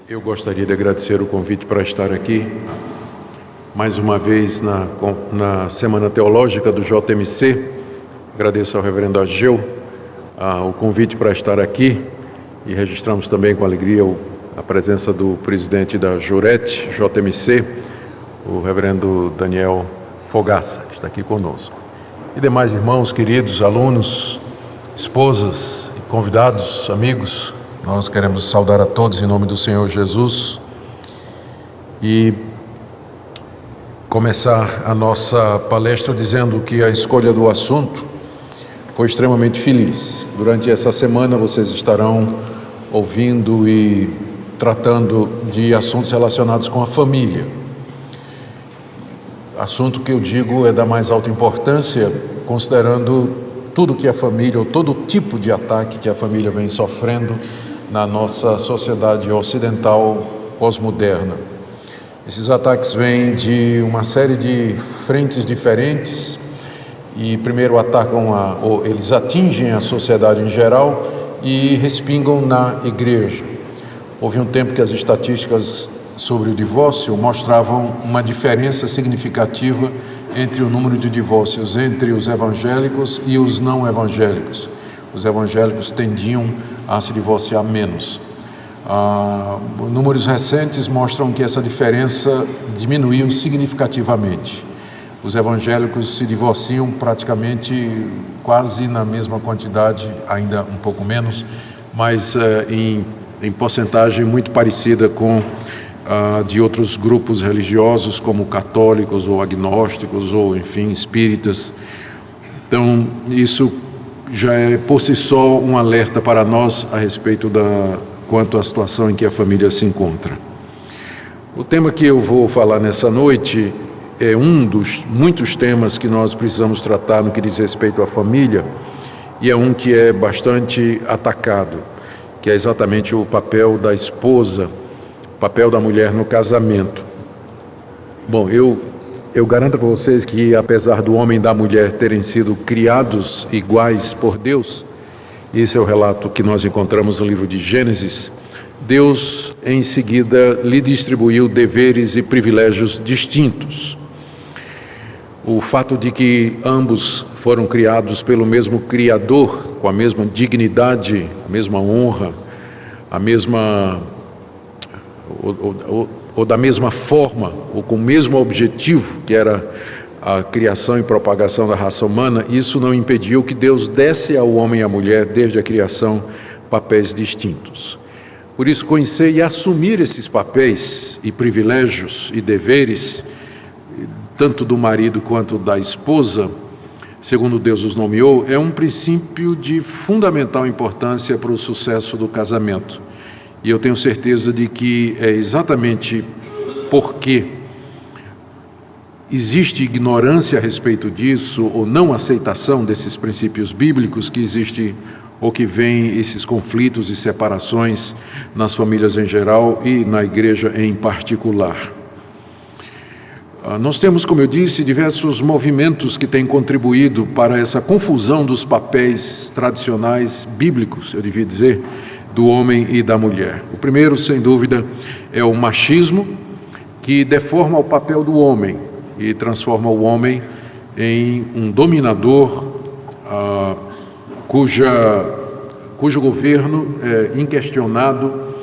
Eu gostaria de agradecer o convite para estar aqui, mais uma vez na Semana Teológica do JMC. Agradeço ao reverendo Ageu o convite para estar aqui e registramos também com alegria a presença do presidente da Jurete, JMC, o reverendo Daniel Fogaça, que está aqui conosco. E demais irmãos, queridos, alunos, esposas, convidados, amigos, nós queremos saudar a todos em nome do Senhor Jesus e começar a nossa palestra dizendo que a escolha do assunto foi extremamente feliz. Durante essa semana vocês estarão ouvindo e tratando de assuntos relacionados com a família. Assunto que eu digo é da mais alta importância, considerando tudo que a família, ou todo tipo de ataque que a família vem sofrendo na nossa sociedade ocidental pós-moderna. Esses ataques vêm de uma série de frentes diferentes e primeiro ou eles atingem a sociedade em geral e respingam na igreja. Houve um tempo que as estatísticas sobre o divórcio mostravam uma diferença significativa entre o número de divórcios entre os evangélicos e os não evangélicos. Os evangélicos tendiam a se divorciar menos. Números recentes mostram que essa diferença diminuiu significativamente. Os evangélicos se divorciam praticamente quase na mesma quantidade, ainda um pouco menos, mas em porcentagem muito parecida com de outros grupos religiosos, como católicos ou agnósticos ou, enfim, espíritas. Então, isso já é por si só um alerta para nós a respeito quanto à situação em que a família se encontra. O tema que eu vou falar nessa noite é um dos muitos temas que nós precisamos tratar no que diz respeito à família, e é um que é bastante atacado, que é exatamente o papel da esposa, o papel da mulher no casamento. Bom, eu garanto para vocês que, apesar do homem e da mulher terem sido criados iguais por Deus, esse é o relato que nós encontramos no livro de Gênesis, Deus, em seguida, lhe distribuiu deveres e privilégios distintos. O fato de que ambos foram criados pelo mesmo Criador, com a mesma dignidade, a mesma honra, a mesma ou da mesma forma, ou com o mesmo objetivo, que era a criação e propagação da raça humana, isso não impediu que Deus desse ao homem e à mulher, desde a criação, papéis distintos. Por isso, conhecer e assumir esses papéis e privilégios e deveres, tanto do marido quanto da esposa, segundo Deus os nomeou, é um princípio de fundamental importância para o sucesso do casamento. E eu tenho certeza de que é exatamente porque existe ignorância a respeito disso, ou não aceitação desses princípios bíblicos, que existe ou que vem esses conflitos e separações nas famílias em geral e na igreja em particular. Nós temos, como eu disse, diversos movimentos que têm contribuído para essa confusão dos papéis tradicionais bíblicos, eu devia dizer, do homem e da mulher. O primeiro, sem dúvida, é o machismo, que deforma o papel do homem e transforma o homem em um dominador cujo governo é inquestionado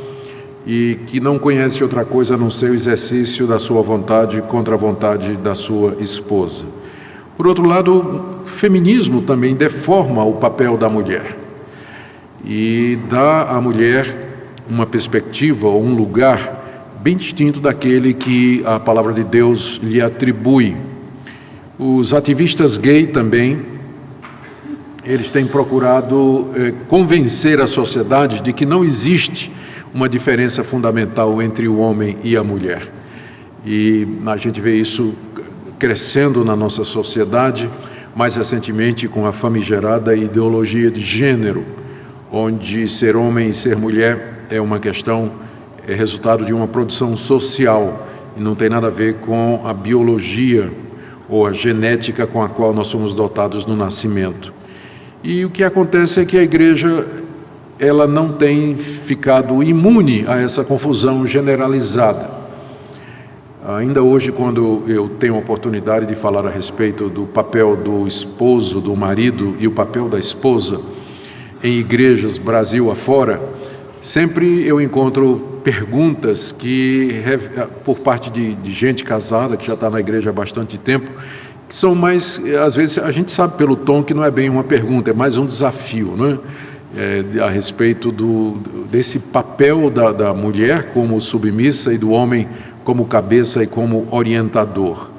e que não conhece outra coisa a não ser o exercício da sua vontade contra a vontade da sua esposa. Por outro lado, o feminismo também deforma o papel da mulher e dá à mulher uma perspectiva ou um lugar bem distinto daquele que a palavra de Deus lhe atribui. Os ativistas gay também, eles têm procurado convencer a sociedade de que não existe uma diferença fundamental entre o homem e a mulher. E a gente vê isso crescendo na nossa sociedade, mais recentemente com a famigerada ideologia de gênero, onde ser homem e ser mulher é uma questão, é resultado de uma produção social e não tem nada a ver com a biologia ou a genética com a qual nós somos dotados no nascimento. E o que acontece é que a igreja ela não tem ficado imune a essa confusão generalizada. Ainda hoje, quando eu tenho a oportunidade de falar a respeito do papel do esposo, do marido e o papel da esposa em igrejas Brasil afora, sempre eu encontro perguntas por parte de gente casada, que já está na igreja há bastante tempo, que são mais, às vezes a gente sabe pelo tom que não é bem uma pergunta, é mais um desafio, né? A respeito desse papel da mulher como submissa e do homem como cabeça e como orientador.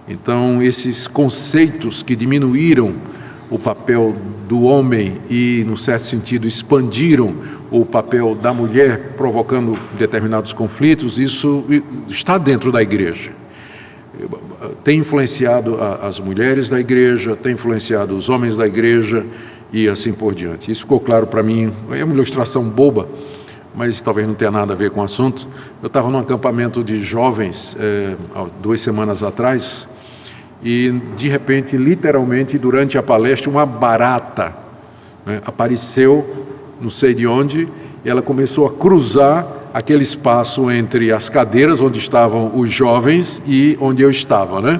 Então, esses conceitos que diminuíram o papel do homem e, no certo sentido, expandiram o papel da mulher, provocando determinados conflitos, isso está dentro da igreja. Tem influenciado as mulheres da igreja, tem influenciado os homens da igreja e assim por diante. Isso ficou claro para mim, é uma ilustração boba, mas talvez não tenha nada a ver com o assunto. Eu estava num acampamento de jovens, 2 semanas atrás, e de repente, literalmente, durante a palestra, uma barata, né, apareceu, não sei de onde, e ela começou a cruzar aquele espaço entre as cadeiras onde estavam os jovens e onde eu estava, né?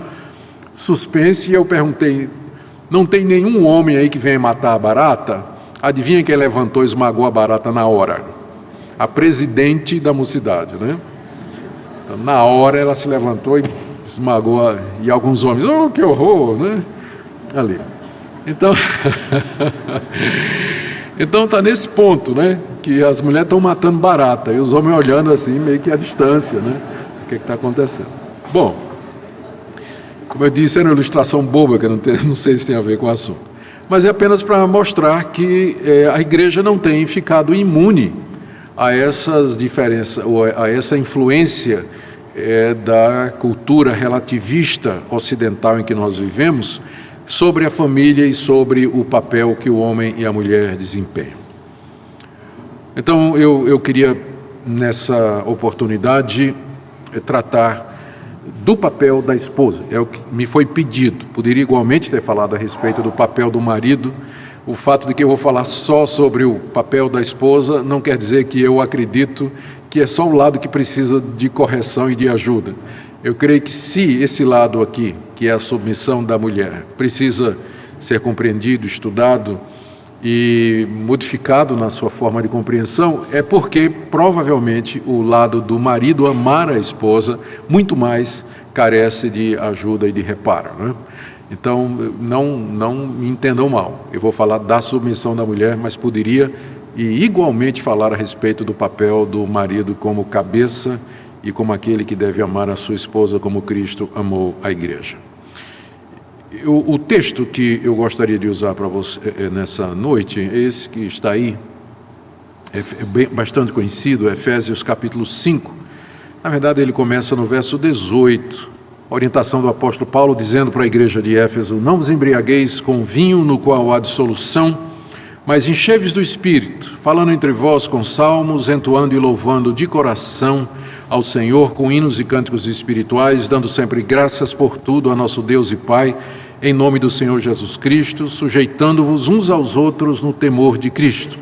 Suspense, e eu perguntei, não tem nenhum homem aí que venha matar a barata? Adivinha quem levantou e esmagou a barata na hora? A presidente da mocidade, né? Então, na hora ela se levantou e esmagou, e alguns homens, oh, que horror, né? Ali. Então, então está nesse ponto, né? Que as mulheres estão matando barata, e os homens olhando assim, meio que à distância, né? O que está acontecendo? Bom, como eu disse, era uma ilustração boba, que eu não sei se tem a ver com o assunto. Mas é apenas para mostrar que a igreja não tem ficado imune a essas diferenças, ou a essa influência da cultura relativista ocidental em que nós vivemos, sobre a família e sobre o papel que o homem e a mulher desempenham. Então, eu queria, nessa oportunidade, tratar do papel da esposa. É o que me foi pedido. Poderia igualmente ter falado a respeito do papel do marido. O fato de que eu vou falar só sobre o papel da esposa não quer dizer que eu acredito que é só o lado que precisa de correção e de ajuda. Eu creio que se esse lado aqui, que é a submissão da mulher, precisa ser compreendido, estudado e modificado na sua forma de compreensão, é porque provavelmente o lado do marido amar a esposa muito mais carece de ajuda e de reparo, né? Então, não me entendam mal, eu vou falar da submissão da mulher, mas poderia e igualmente falar a respeito do papel do marido como cabeça e como aquele que deve amar a sua esposa como Cristo amou a igreja. O texto que eu gostaria de usar para você nessa noite é esse que está aí, bastante conhecido, Efésios capítulo 5. Na verdade, ele começa no verso 18, orientação do apóstolo Paulo dizendo para a igreja de Éfeso: não vos embriagueis com vinho no qual há dissolução, mas enchei-vos do Espírito, falando entre vós com salmos, entoando e louvando de coração ao Senhor com hinos e cânticos espirituais, dando sempre graças por tudo a nosso Deus e Pai, em nome do Senhor Jesus Cristo, sujeitando-vos uns aos outros no temor de Cristo.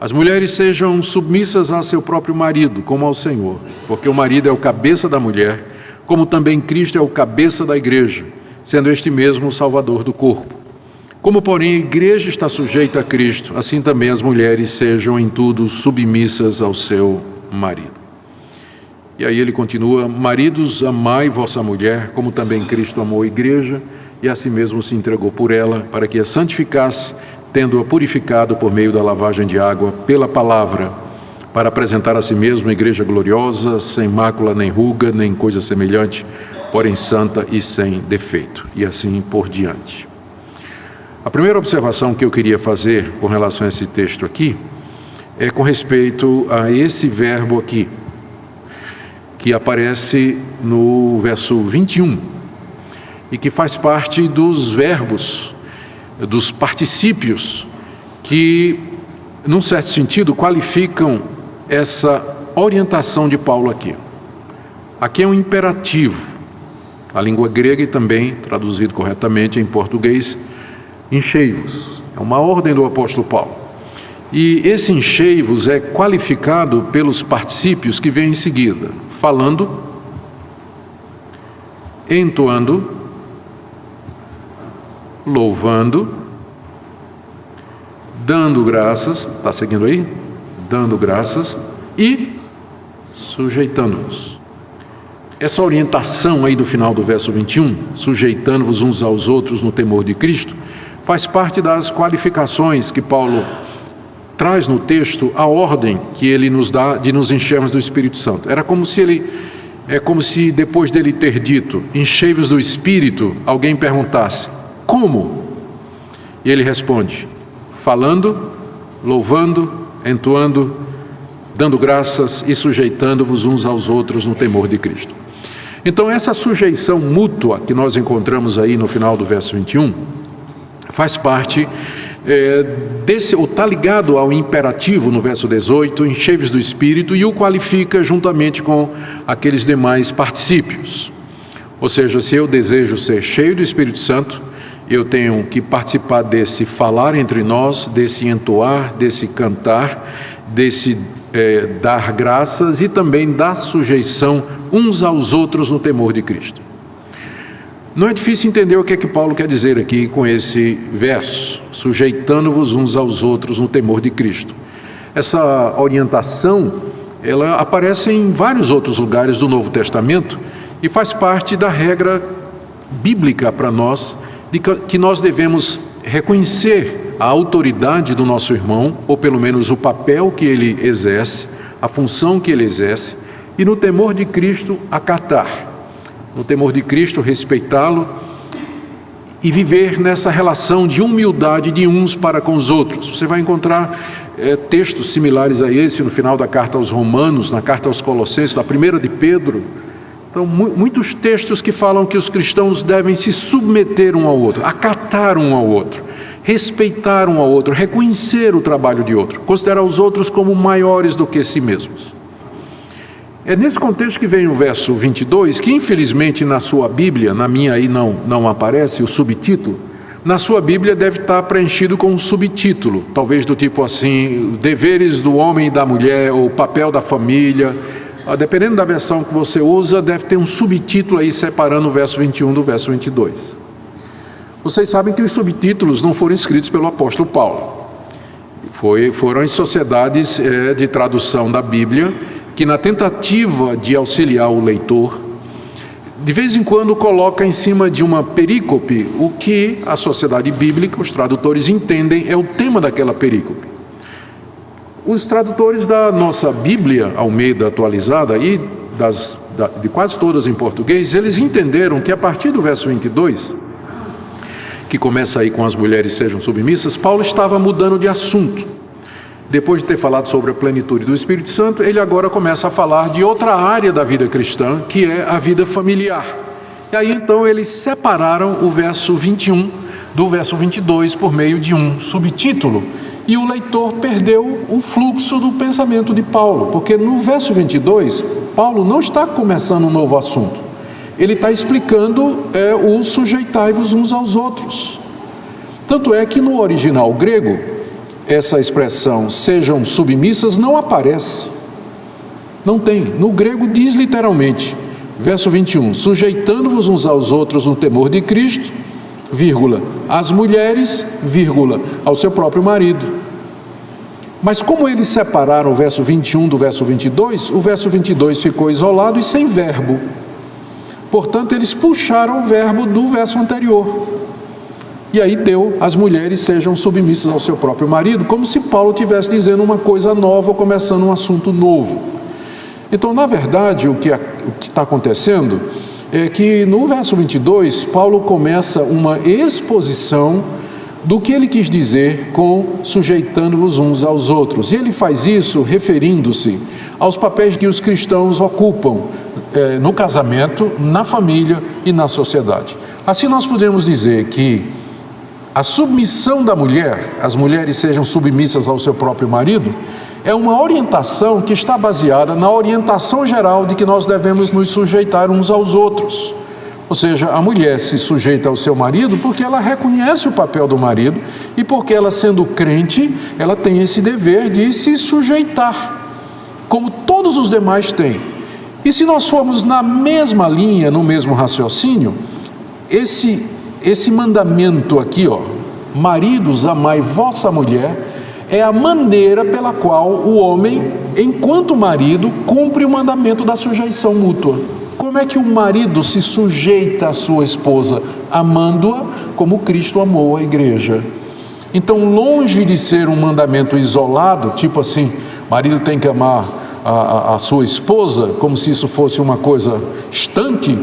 As mulheres sejam submissas a seu próprio marido, como ao Senhor, porque o marido é o cabeça da mulher, como também Cristo é o cabeça da igreja, sendo este mesmo o Salvador do corpo. Como, porém, a igreja está sujeita a Cristo, assim também as mulheres sejam em tudo submissas ao seu marido. E aí ele continua: maridos, amai vossa mulher, como também Cristo amou a igreja, e a si mesmo se entregou por ela, para que a santificasse, tendo-a purificado por meio da lavagem de água pela palavra, para apresentar a si mesmo a igreja gloriosa, sem mácula, nem ruga, nem coisa semelhante, porém santa e sem defeito, e assim por diante. A primeira observação que eu queria fazer com relação a esse texto aqui é com respeito a esse verbo aqui, que aparece no verso 21 e que faz parte dos verbos, dos particípios que, num certo sentido, qualificam essa orientação de Paulo aqui. Aqui é um imperativo, a língua grega e também traduzido corretamente em português, enchei-vos. É uma ordem do apóstolo Paulo. E esse enchei-vos é qualificado pelos particípios que vêm em seguida: falando, entoando, louvando, dando graças, está seguindo aí? Dando graças e sujeitando-vos. Essa orientação aí do final do verso 21, sujeitando-vos uns aos outros no temor de Cristo, faz parte das qualificações que Paulo traz no texto, a ordem que ele nos dá de nos enchermos do Espírito Santo. É como se depois dele ter dito, enchei-vos do Espírito, alguém perguntasse, como? E ele responde, falando, louvando, entoando, dando graças e sujeitando-vos uns aos outros no temor de Cristo. Então essa sujeição mútua que nós encontramos aí no final do verso 21, faz parte ou está ligado ao imperativo no verso 18, enchei-vos do Espírito, e o qualifica juntamente com aqueles demais particípios. Ou seja, se eu desejo ser cheio do Espírito Santo, eu tenho que participar desse falar entre nós, desse entoar, desse cantar, desse dar graças e também da sujeição uns aos outros no temor de Cristo. Não é difícil entender o que é que Paulo quer dizer aqui com esse verso, sujeitando-vos uns aos outros no temor de Cristo. Essa orientação, ela aparece em vários outros lugares do Novo Testamento e faz parte da regra bíblica para nós, de que nós devemos reconhecer a autoridade do nosso irmão, ou pelo menos o papel que ele exerce, a função que ele exerce, e no temor de Cristo acatar. No temor de Cristo, respeitá-lo e viver nessa relação de humildade de uns para com os outros. Você vai encontrar textos similares a esse no final da carta aos Romanos, na carta aos Colossenses, na primeira de Pedro. Então, muitos textos que falam que os cristãos devem se submeter um ao outro, acatar um ao outro, respeitar um ao outro, reconhecer o trabalho de outro, considerar os outros como maiores do que si mesmos. É nesse contexto que vem o verso 22, que infelizmente na sua Bíblia, na minha aí não aparece o subtítulo, na sua Bíblia deve estar preenchido com um subtítulo, talvez do tipo assim, deveres do homem e da mulher, ou papel da família, dependendo da versão que você usa, deve ter um subtítulo aí separando o verso 21 do verso 22. Vocês sabem que os subtítulos não foram escritos pelo apóstolo Paulo, foram as sociedades de tradução da Bíblia, que na tentativa de auxiliar o leitor, de vez em quando coloca em cima de uma perícope o que a sociedade bíblica, os tradutores entendem é o tema daquela perícope. Os tradutores da nossa Bíblia, Almeida atualizada, e de quase todas em português, eles entenderam que a partir do verso 22, que começa aí com as mulheres sejam submissas, Paulo estava mudando de assunto. Depois de ter falado sobre a plenitude do Espírito Santo, ele agora começa a falar de outra área da vida cristã, que é a vida familiar. E aí então eles separaram o verso 21 do verso 22 por meio de um subtítulo. E o leitor perdeu o fluxo do pensamento de Paulo, porque no verso 22, Paulo não está começando um novo assunto. Ele está explicando o sujeitai-vos uns aos outros. Tanto é que no original grego, essa expressão, sejam submissas, não aparece. Não tem. No grego diz literalmente, verso 21, sujeitando-vos uns aos outros no temor de Cristo, vírgula, as mulheres, vírgula, ao seu próprio marido. Mas como eles separaram o verso 21 do verso 22, o verso 22 ficou isolado e sem verbo. Portanto, eles puxaram o verbo do verso anterior. E aí deu, as mulheres sejam submissas ao seu próprio marido, como se Paulo estivesse dizendo uma coisa nova, começando um assunto novo. Então, na verdade, o que está acontecendo é que no verso 22, Paulo começa uma exposição do que ele quis dizer com sujeitando-vos uns aos outros. E ele faz isso referindo-se aos papéis que os cristãos ocupam no casamento, na família e na sociedade. Assim nós podemos dizer que a submissão da mulher, as mulheres sejam submissas ao seu próprio marido, é uma orientação que está baseada na orientação geral de que nós devemos nos sujeitar uns aos outros. Ou seja, a mulher se sujeita ao seu marido porque ela reconhece o papel do marido e porque ela, sendo crente, ela tem esse dever de se sujeitar, como todos os demais têm. E se nós formos na mesma linha, no mesmo raciocínio, esse mandamento aqui, maridos, amai vossa mulher, é a maneira pela qual o homem, enquanto marido, cumpre o mandamento da sujeição mútua. Como é que o marido se sujeita à sua esposa? Amando-a como Cristo amou a igreja. Então, longe de ser um mandamento isolado, tipo assim, marido tem que amar a sua esposa, como se isso fosse uma coisa estanque,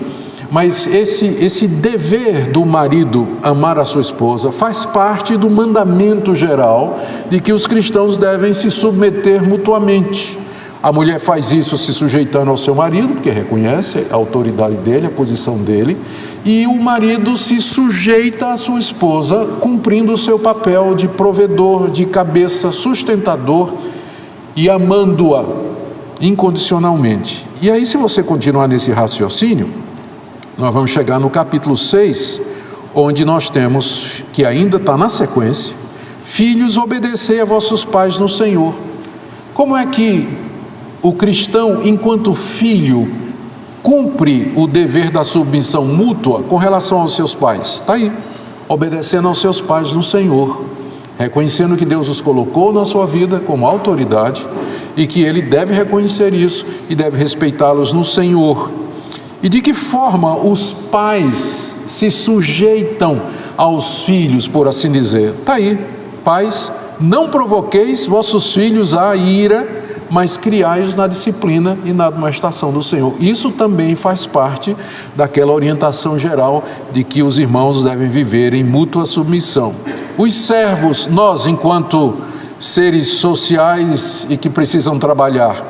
mas esse dever do marido amar a sua esposa faz parte do mandamento geral de que os cristãos devem se submeter mutuamente. A mulher faz isso se sujeitando ao seu marido, porque reconhece a autoridade dele, a posição dele, e o marido se sujeita à sua esposa, cumprindo o seu papel de provedor, de cabeça, sustentador e amando-a incondicionalmente. E aí, se você continuar nesse raciocínio, nós vamos chegar no capítulo 6, onde nós temos, que ainda está na sequência, filhos, obedecei a vossos pais no Senhor. Como é que o cristão, enquanto filho, cumpre o dever da submissão mútua com relação aos seus pais? Está aí, obedecendo aos seus pais no Senhor, reconhecendo que Deus os colocou na sua vida como autoridade e que ele deve reconhecer isso e deve respeitá-los no Senhor. E de que forma os pais se sujeitam aos filhos, por assim dizer? Está aí, pais, não provoqueis vossos filhos à ira, mas criai-os na disciplina e na admoestação do Senhor. Isso também faz parte daquela orientação geral de que os irmãos devem viver em mútua submissão. Os servos, nós, enquanto seres sociais e que precisam trabalhar,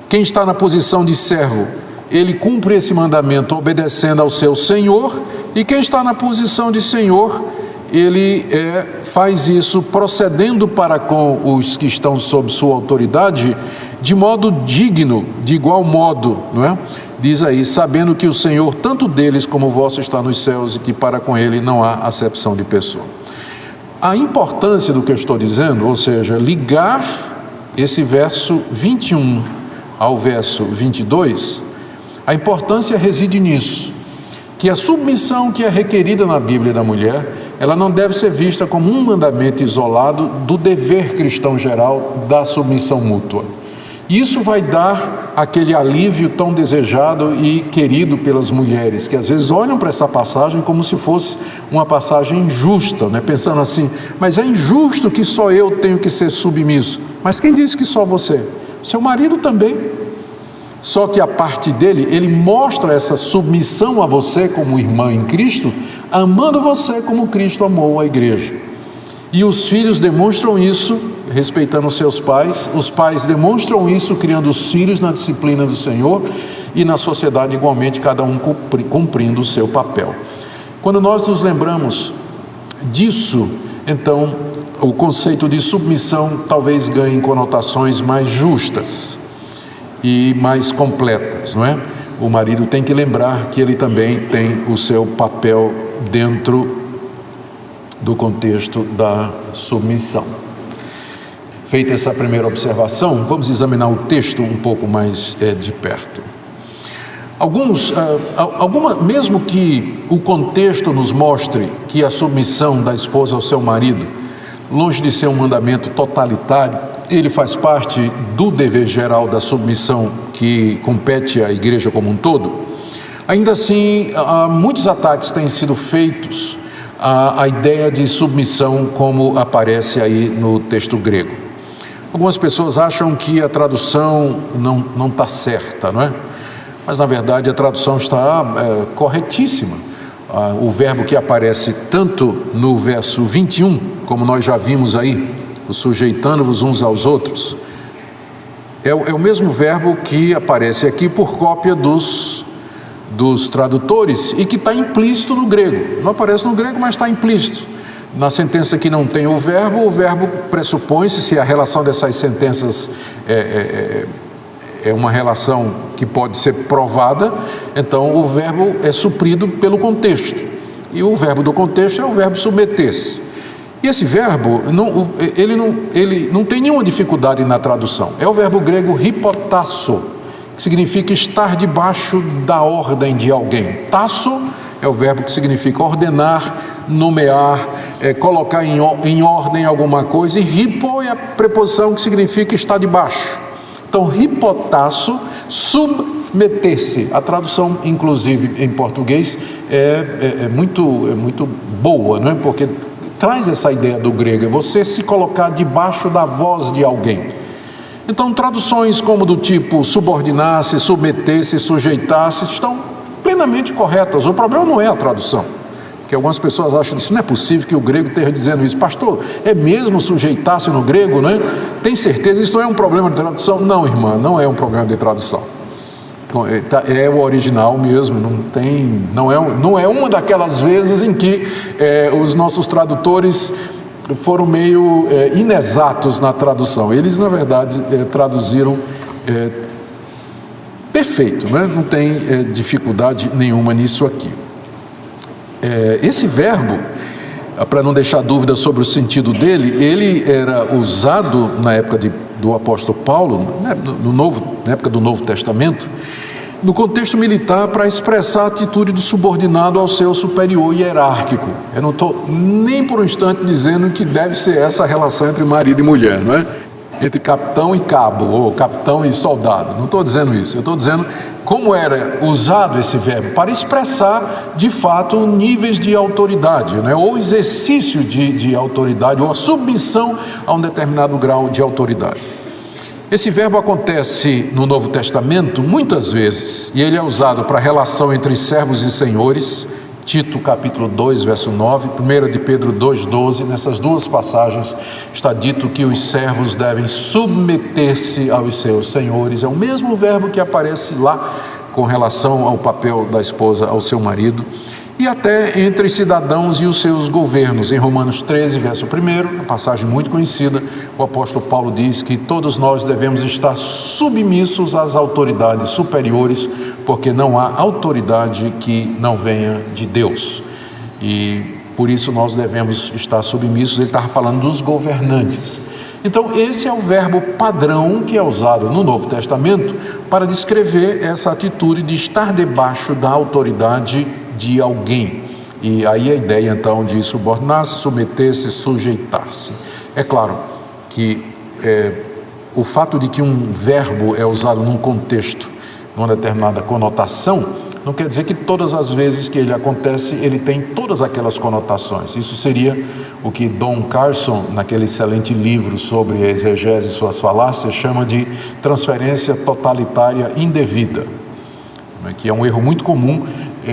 quem está na posição de servo, ele cumpre esse mandamento obedecendo ao seu Senhor, e quem está na posição de Senhor, ele faz isso procedendo para com os que estão sob sua autoridade de modo digno, de igual modo, não é? Diz aí, sabendo que o Senhor, tanto deles como o vosso, está nos céus e que para com ele não há acepção de pessoa. A importância do que eu estou dizendo, ou seja, ligar esse verso 21 ao verso 22, a importância reside nisso, que a submissão que é requerida na Bíblia da mulher, ela não deve ser vista como um mandamento isolado do dever cristão geral da submissão mútua. Isso vai dar aquele alívio tão desejado e querido pelas mulheres, que às vezes olham para essa passagem como se fosse uma passagem injusta, né? Pensando assim, mas é injusto que só eu tenho que ser submisso. Mas quem disse que só você? Seu marido também. Só que a parte dele, ele mostra essa submissão a você como irmã em Cristo, amando você como Cristo amou a igreja. E os filhos demonstram isso respeitando os seus pais, os pais demonstram isso criando os filhos na disciplina do Senhor, e na sociedade igualmente cada um cumprindo o seu papel. Quando nós nos lembramos disso, então o conceito de submissão talvez ganhe conotações mais justas e mais completas, não é? O marido tem que lembrar que ele também tem o seu papel dentro do contexto da submissão. Feita essa primeira observação, vamos examinar o texto um pouco mais de perto. Mesmo que o contexto nos mostre que a submissão da esposa ao seu marido, longe de ser um mandamento totalitário, ele faz parte do dever geral da submissão que compete à igreja como um todo, ainda assim, muitos ataques têm sido feitos à ideia de submissão como aparece aí no texto grego. Algumas pessoas acham que a tradução não está certa, não é? Mas na verdade a tradução está corretíssima. O verbo que aparece tanto no verso 21, como nós já vimos aí, o sujeitando-vos uns aos outros, é o mesmo verbo que aparece aqui por cópia dos tradutores e que está implícito no grego. Não aparece no grego, mas está implícito. Na sentença que não tem o verbo pressupõe-se, se a relação dessas sentenças é uma relação que pode ser provada, então o verbo é suprido pelo contexto. E o verbo do contexto é o verbo submeter-se. E esse verbo, ele não tem nenhuma dificuldade na tradução. É o verbo grego hipotasso, que significa estar debaixo da ordem de alguém. Tasso é o verbo que significa ordenar, nomear, colocar em ordem alguma coisa. E hipo é a preposição que significa estar debaixo. Então, hipotasso, submeter-se. A tradução, inclusive, em português é muito boa, não é? Porque traz essa ideia do grego, é você se colocar debaixo da voz de alguém. Então, traduções como do tipo subordinar-se, submeter-se, sujeitar-se, estão plenamente corretas. O problema não é a tradução, porque algumas pessoas acham que isso não é possível que o grego esteja dizendo isso. Pastor, é mesmo sujeitar-se no grego, né? Tem certeza? Isso não é um problema de tradução? Não, irmã, não é um problema de tradução. É o original mesmo, não é uma daquelas vezes em que os nossos tradutores foram meio inexatos na tradução. Eles, na verdade, traduziram perfeito, né? Não tem dificuldade nenhuma nisso aqui. Esse verbo, para não deixar dúvida sobre o sentido dele, ele era usado na época do apóstolo Paulo, na época do Novo Testamento, no contexto militar, para expressar a atitude do subordinado ao seu superior hierárquico. Eu não estou nem por um instante dizendo que deve ser essa a relação entre marido e mulher, não é? Entre capitão e cabo, ou capitão e soldado. Não estou dizendo isso. Eu estou dizendo como era usado esse verbo para expressar, de fato, níveis de autoridade, né? Ou exercício de autoridade, ou a submissão a um determinado grau de autoridade. Esse verbo acontece no Novo Testamento muitas vezes, e ele é usado para a relação entre servos e senhores. Tito capítulo 2, verso 9, 1 de Pedro 2,12, nessas duas passagens está dito que os servos devem submeter-se aos seus senhores. É o mesmo verbo que aparece lá com relação ao papel da esposa ao seu marido, e até entre cidadãos e os seus governos. Em Romanos 13, verso 1, uma passagem muito conhecida, o apóstolo Paulo diz que todos nós devemos estar submissos às autoridades superiores, porque não há autoridade que não venha de Deus. E por isso nós devemos estar submissos. Ele estava falando dos governantes. Então esse é o verbo padrão que é usado no Novo Testamento para descrever essa atitude de estar debaixo da autoridade de alguém. E aí a ideia então de subordinar-se, submeter-se, sujeitar-se. É claro que o fato de que um verbo é usado num contexto, numa determinada conotação, não quer dizer que todas as vezes que ele acontece, ele tem todas aquelas conotações. Isso seria o que Don Carson, naquele excelente livro sobre a exegese e suas falácias, chama de transferência totalitária indevida, que é um erro muito comum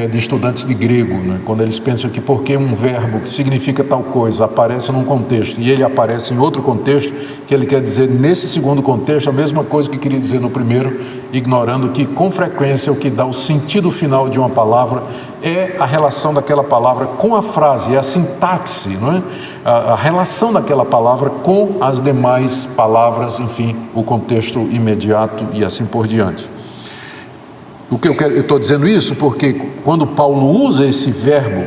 de estudantes de grego, né? Quando eles pensam que porque um verbo que significa tal coisa aparece num contexto e ele aparece em outro contexto, que ele quer dizer nesse segundo contexto a mesma coisa que queria dizer no primeiro, ignorando que com frequência o que dá o sentido final de uma palavra é a relação daquela palavra com a frase, é a sintaxe, não é? A relação daquela palavra com as demais palavras, enfim, o contexto imediato e assim por diante. Eu estou dizendo isso porque quando Paulo usa esse verbo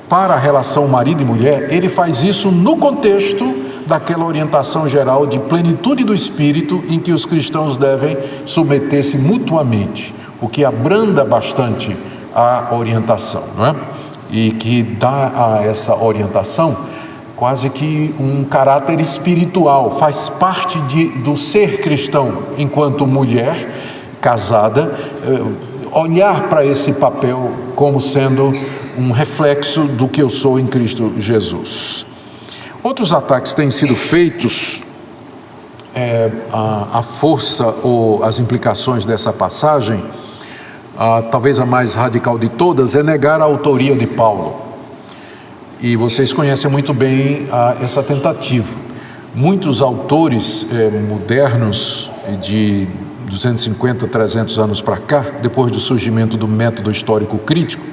para a relação marido e mulher, ele faz isso no contexto daquela orientação geral de plenitude do Espírito em que os cristãos devem submeter-se mutuamente, o que abranda bastante a orientação, não é? E que dá a essa orientação quase que um caráter espiritual, faz parte do ser cristão enquanto mulher casada, olhar para esse papel como sendo um reflexo do que eu sou em Cristo Jesus. Outros ataques têm sido feitos à força ou às implicações dessa passagem. Talvez a mais radical de todas é negar a autoria de Paulo. E vocês conhecem muito bem essa tentativa. Muitos autores modernos de 250, 300 anos para cá, depois do surgimento do método histórico crítico,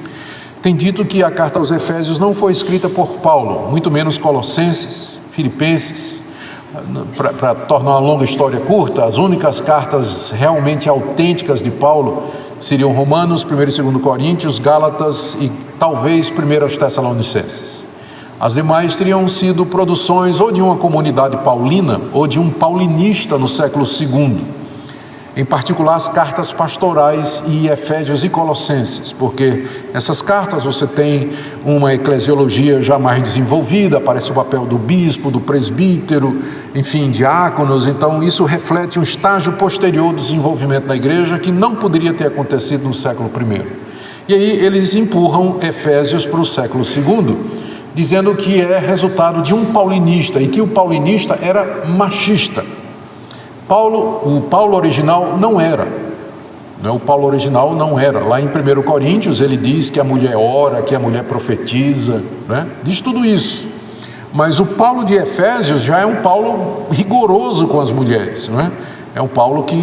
tem dito que a carta aos Efésios não foi escrita por Paulo, muito menos Colossenses, Filipenses, Para tornar uma longa história curta, as únicas cartas realmente autênticas de Paulo seriam Romanos, 1 e 2 Coríntios, Gálatas e talvez 1 aos Tessalonicenses. As demais teriam sido produções ou de uma comunidade paulina ou de um paulinista no século II. Em particular as cartas pastorais e Efésios e Colossenses, porque nessas cartas você tem uma eclesiologia já mais desenvolvida, aparece o papel do bispo, do presbítero, enfim, diáconos. Então isso reflete um estágio posterior do desenvolvimento da igreja que não poderia ter acontecido no século I. E aí eles empurram Efésios para o século II, dizendo que é resultado de um paulinista e que o paulinista era machista. O Paulo original não era, O Paulo original não era. Lá em 1 Coríntios ele diz que a mulher ora, que a mulher profetiza, diz tudo isso. Mas o Paulo de Efésios já é um Paulo rigoroso com as mulheres, É um Paulo que,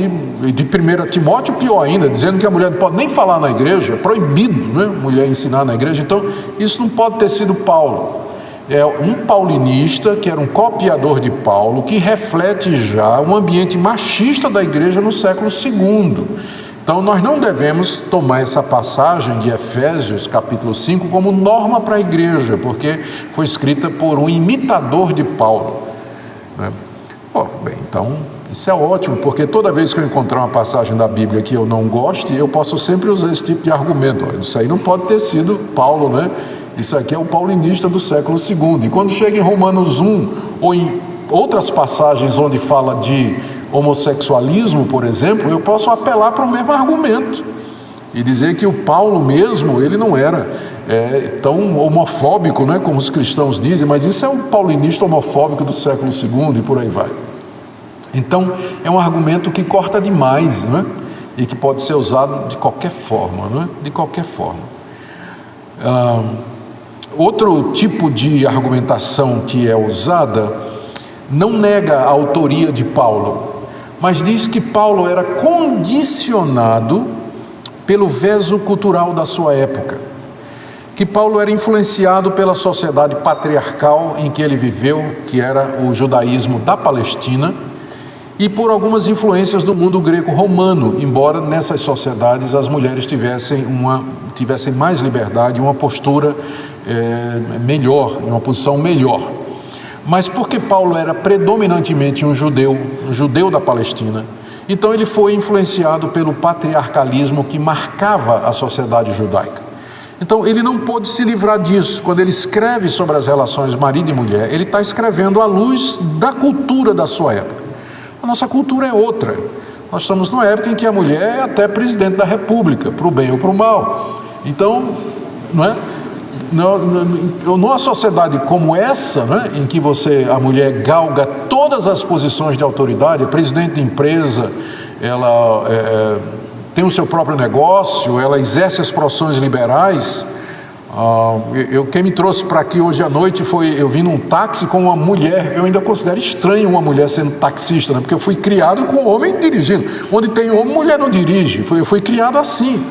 de 1 Timóteo, pior ainda, dizendo que a mulher não pode nem falar na igreja, é proibido, mulher ensinar na igreja. Então isso não pode ter sido Paulo. É um paulinista que era um copiador de Paulo, que reflete já um ambiente machista da igreja no século II. Então nós não devemos tomar essa passagem de Efésios capítulo 5 como norma para a igreja, porque foi escrita por um imitador de Paulo, então isso é ótimo, porque toda vez que eu encontrar uma passagem da Bíblia que eu não goste, eu posso sempre usar esse tipo de argumento. Isso aí não pode ter sido Paulo, Isso aqui é o paulinista do século II. E quando chega em Romanos 1, ou em outras passagens onde fala de homossexualismo, por exemplo, eu posso apelar para o mesmo argumento e dizer que o Paulo mesmo, ele não era tão homofóbico, como os cristãos dizem, mas isso é um paulinista homofóbico do século II e por aí vai. Então é um argumento que corta demais, e que pode ser usado de qualquer forma, de qualquer forma. Outro tipo de argumentação que é usada não nega a autoria de Paulo, mas diz que Paulo era condicionado pelo veso cultural da sua época, que Paulo era influenciado pela sociedade patriarcal em que ele viveu, que era o judaísmo da Palestina, e por algumas influências do mundo greco-romano, embora nessas sociedades as mulheres tivessem mais liberdade, uma postura melhor, em uma posição melhor. Mas porque Paulo era predominantemente um judeu da Palestina, então ele foi influenciado pelo patriarcalismo que marcava a sociedade judaica. Então ele não pôde se livrar disso. Quando ele escreve sobre as relações marido e mulher, ele está escrevendo à luz da cultura da sua época. A nossa cultura é outra. Nós estamos numa época em que a mulher é até presidente da república, para o bem ou para o mal. Então, numa sociedade como essa, em que a mulher galga todas as posições de autoridade, é presidente de empresa, ela tem o seu próprio negócio, ela exerce as profissões liberais. Quem me trouxe para aqui hoje à noite eu vim num táxi com uma mulher. Eu ainda considero estranho uma mulher sendo taxista, porque eu fui criado com homem dirigindo. Onde tem homem, mulher não dirige. Eu fui criado assim.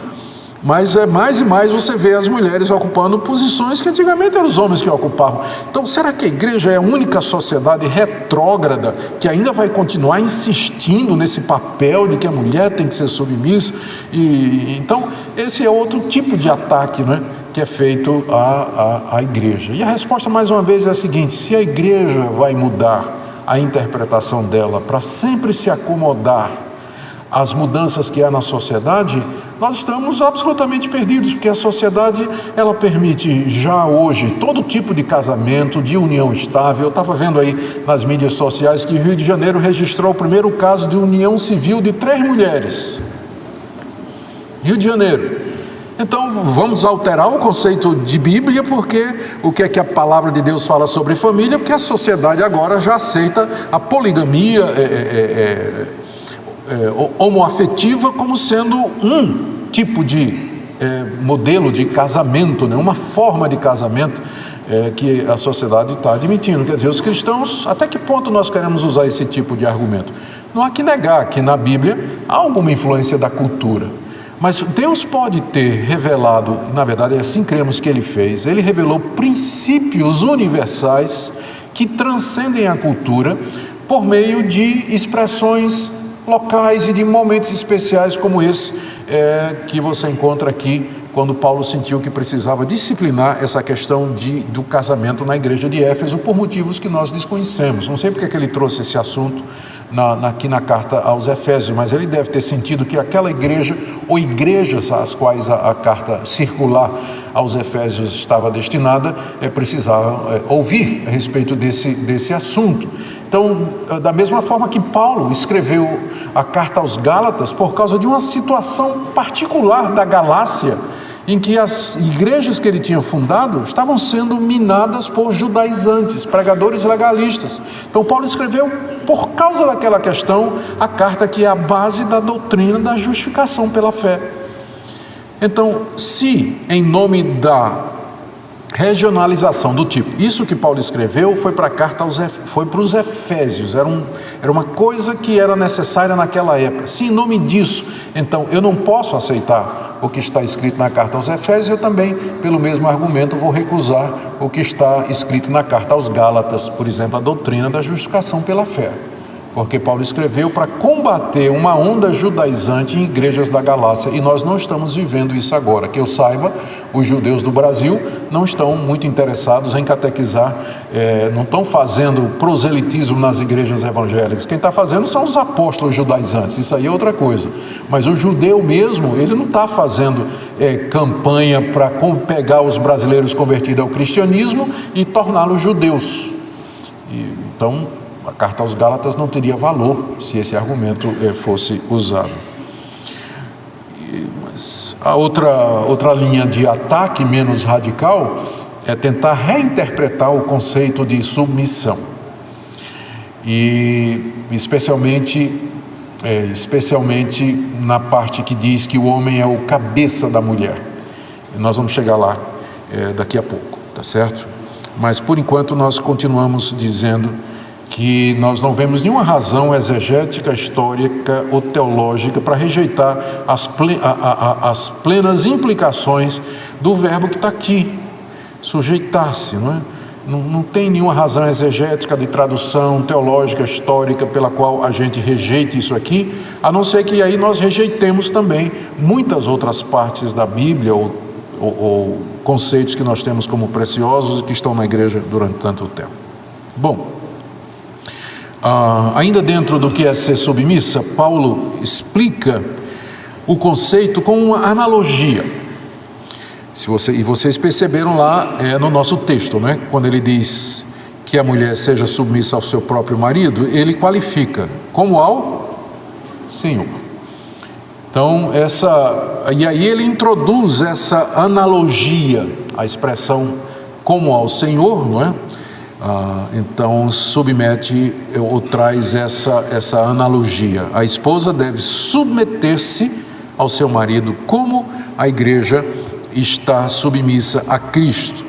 Mas mais e mais você vê as mulheres ocupando posições que antigamente eram os homens que ocupavam. Então será que a igreja é a única sociedade retrógrada que ainda vai continuar insistindo nesse papel de que a mulher tem que ser submissa? Então esse é outro tipo de ataque, que é feito à igreja. E a resposta mais uma vez é a seguinte: se a igreja vai mudar a interpretação dela para sempre se acomodar às mudanças que há na sociedade, nós estamos absolutamente perdidos, porque a sociedade ela permite já hoje todo tipo de casamento, de união estável. Eu estava vendo aí nas mídias sociais que o Rio de Janeiro registrou o primeiro caso de união civil de 3 mulheres. Rio de Janeiro. Então vamos alterar o conceito de Bíblia, porque o que é que a palavra de Deus fala sobre família? Porque a sociedade agora já aceita a poligamia homoafetiva como sendo um tipo de modelo de casamento, uma forma de casamento que a sociedade está admitindo. Quer dizer, os cristãos, até que ponto nós queremos usar esse tipo de argumento? Não há que negar que na Bíblia há alguma influência da cultura. Mas Deus pode ter revelado, na verdade é assim cremos que Ele fez, Ele revelou princípios universais que transcendem a cultura por meio de expressões locais e de momentos especiais como esse que você encontra aqui, quando Paulo sentiu que precisava disciplinar essa questão do casamento na igreja de Éfeso, por motivos que nós desconhecemos. Não sei porque é que ele trouxe esse assunto aqui na carta aos Efésios, mas ele deve ter sentido que aquela igreja, ou igrejas às quais a carta circular aos Efésios estava destinada, precisava ouvir a respeito desse assunto. Então, da mesma forma que Paulo escreveu a carta aos Gálatas, por causa de uma situação particular da Galácia, em que as igrejas que ele tinha fundado estavam sendo minadas por judaizantes, pregadores legalistas. Então Paulo escreveu, por causa daquela questão, a carta que é a base da doutrina da justificação pela fé. Então, se em nome da regionalização do tipo, isso que Paulo escreveu foi para a carta foi para os Efésios, era uma coisa que era necessária naquela época. Se em nome disso, então eu não posso aceitar o que está escrito na carta aos Efésios, eu também, pelo mesmo argumento, vou recusar o que está escrito na carta aos Gálatas, por exemplo, a doutrina da justificação pela fé. Porque Paulo escreveu para combater uma onda judaizante em igrejas da Galácia, e nós não estamos vivendo isso agora. Que eu saiba, os judeus do Brasil não estão muito interessados em catequizar, não estão fazendo proselitismo nas igrejas evangélicas. Quem está fazendo são os apóstolos judaizantes, isso aí é outra coisa. Mas o judeu mesmo, ele não está fazendo campanha para pegar os brasileiros convertidos ao cristianismo e torná-los judeus. Então, a carta aos Gálatas não teria valor se esse argumento fosse usado. Mas a outra linha de ataque menos radical é tentar reinterpretar o conceito de submissão. E especialmente na parte que diz que o homem é o cabeça da mulher. E nós vamos chegar lá daqui a pouco, tá certo? Mas por enquanto nós continuamos dizendo que nós não vemos nenhuma razão exegética, histórica ou teológica para rejeitar as plenas implicações do verbo que está aqui, sujeitar-se, não é? Não tem nenhuma razão exegética de tradução teológica, histórica, pela qual a gente rejeite isso aqui, a não ser que aí nós rejeitemos também muitas outras partes da Bíblia ou conceitos que nós temos como preciosos e que estão na igreja durante tanto tempo. Bom, ainda dentro do que é ser submissa, Paulo explica o conceito com uma analogia. E vocês perceberam lá no nosso texto, né? Quando ele diz que a mulher seja submissa ao seu próprio marido, ele qualifica como ao Senhor. Então, e aí ele introduz essa analogia, a expressão como ao Senhor, não é? Então submete ou traz essa analogia. A esposa deve submeter-se ao seu marido como a igreja está submissa a Cristo.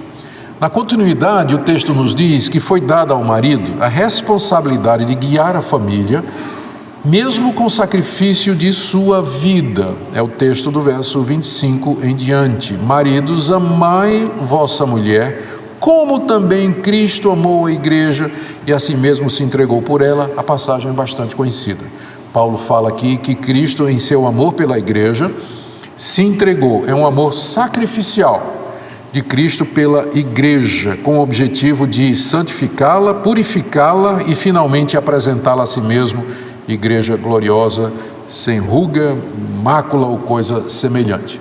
Na continuidade, o texto nos diz que foi dada ao marido a responsabilidade de guiar a família, mesmo com sacrifício de sua vida. É o texto do verso 25 em diante. Maridos, amai vossa mulher, como também Cristo amou a igreja e assim mesmo se entregou por ela. A passagem é bastante conhecida. Paulo fala aqui que Cristo, em seu amor pela igreja, se entregou. É um amor sacrificial de Cristo pela igreja, com o objetivo de santificá-la, purificá-la e finalmente apresentá-la a si mesmo, igreja gloriosa, sem ruga, mácula ou coisa semelhante.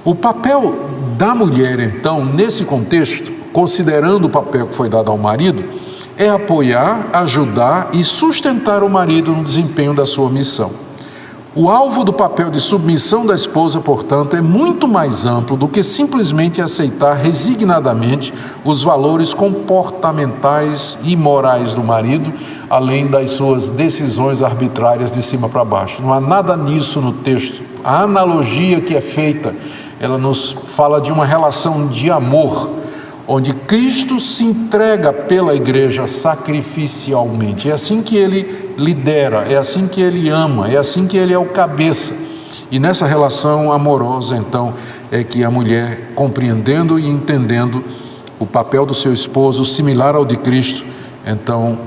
O papel da mulher, então, nesse contexto, considerando o papel que foi dado ao marido, é apoiar, ajudar e sustentar o marido no desempenho da sua missão. O alvo do papel de submissão da esposa, portanto, é muito mais amplo do que simplesmente aceitar resignadamente os valores comportamentais e morais do marido, além das suas decisões arbitrárias de cima para baixo. Não há nada nisso no texto. A analogia que é feita, ela nos fala de uma relação de amor, onde Cristo se entrega pela igreja sacrificialmente. É assim que ele lidera, é assim que ele ama, é assim que ele é o cabeça. E nessa relação amorosa, então, é que a mulher, compreendendo e entendendo o papel do seu esposo, similar ao de Cristo, então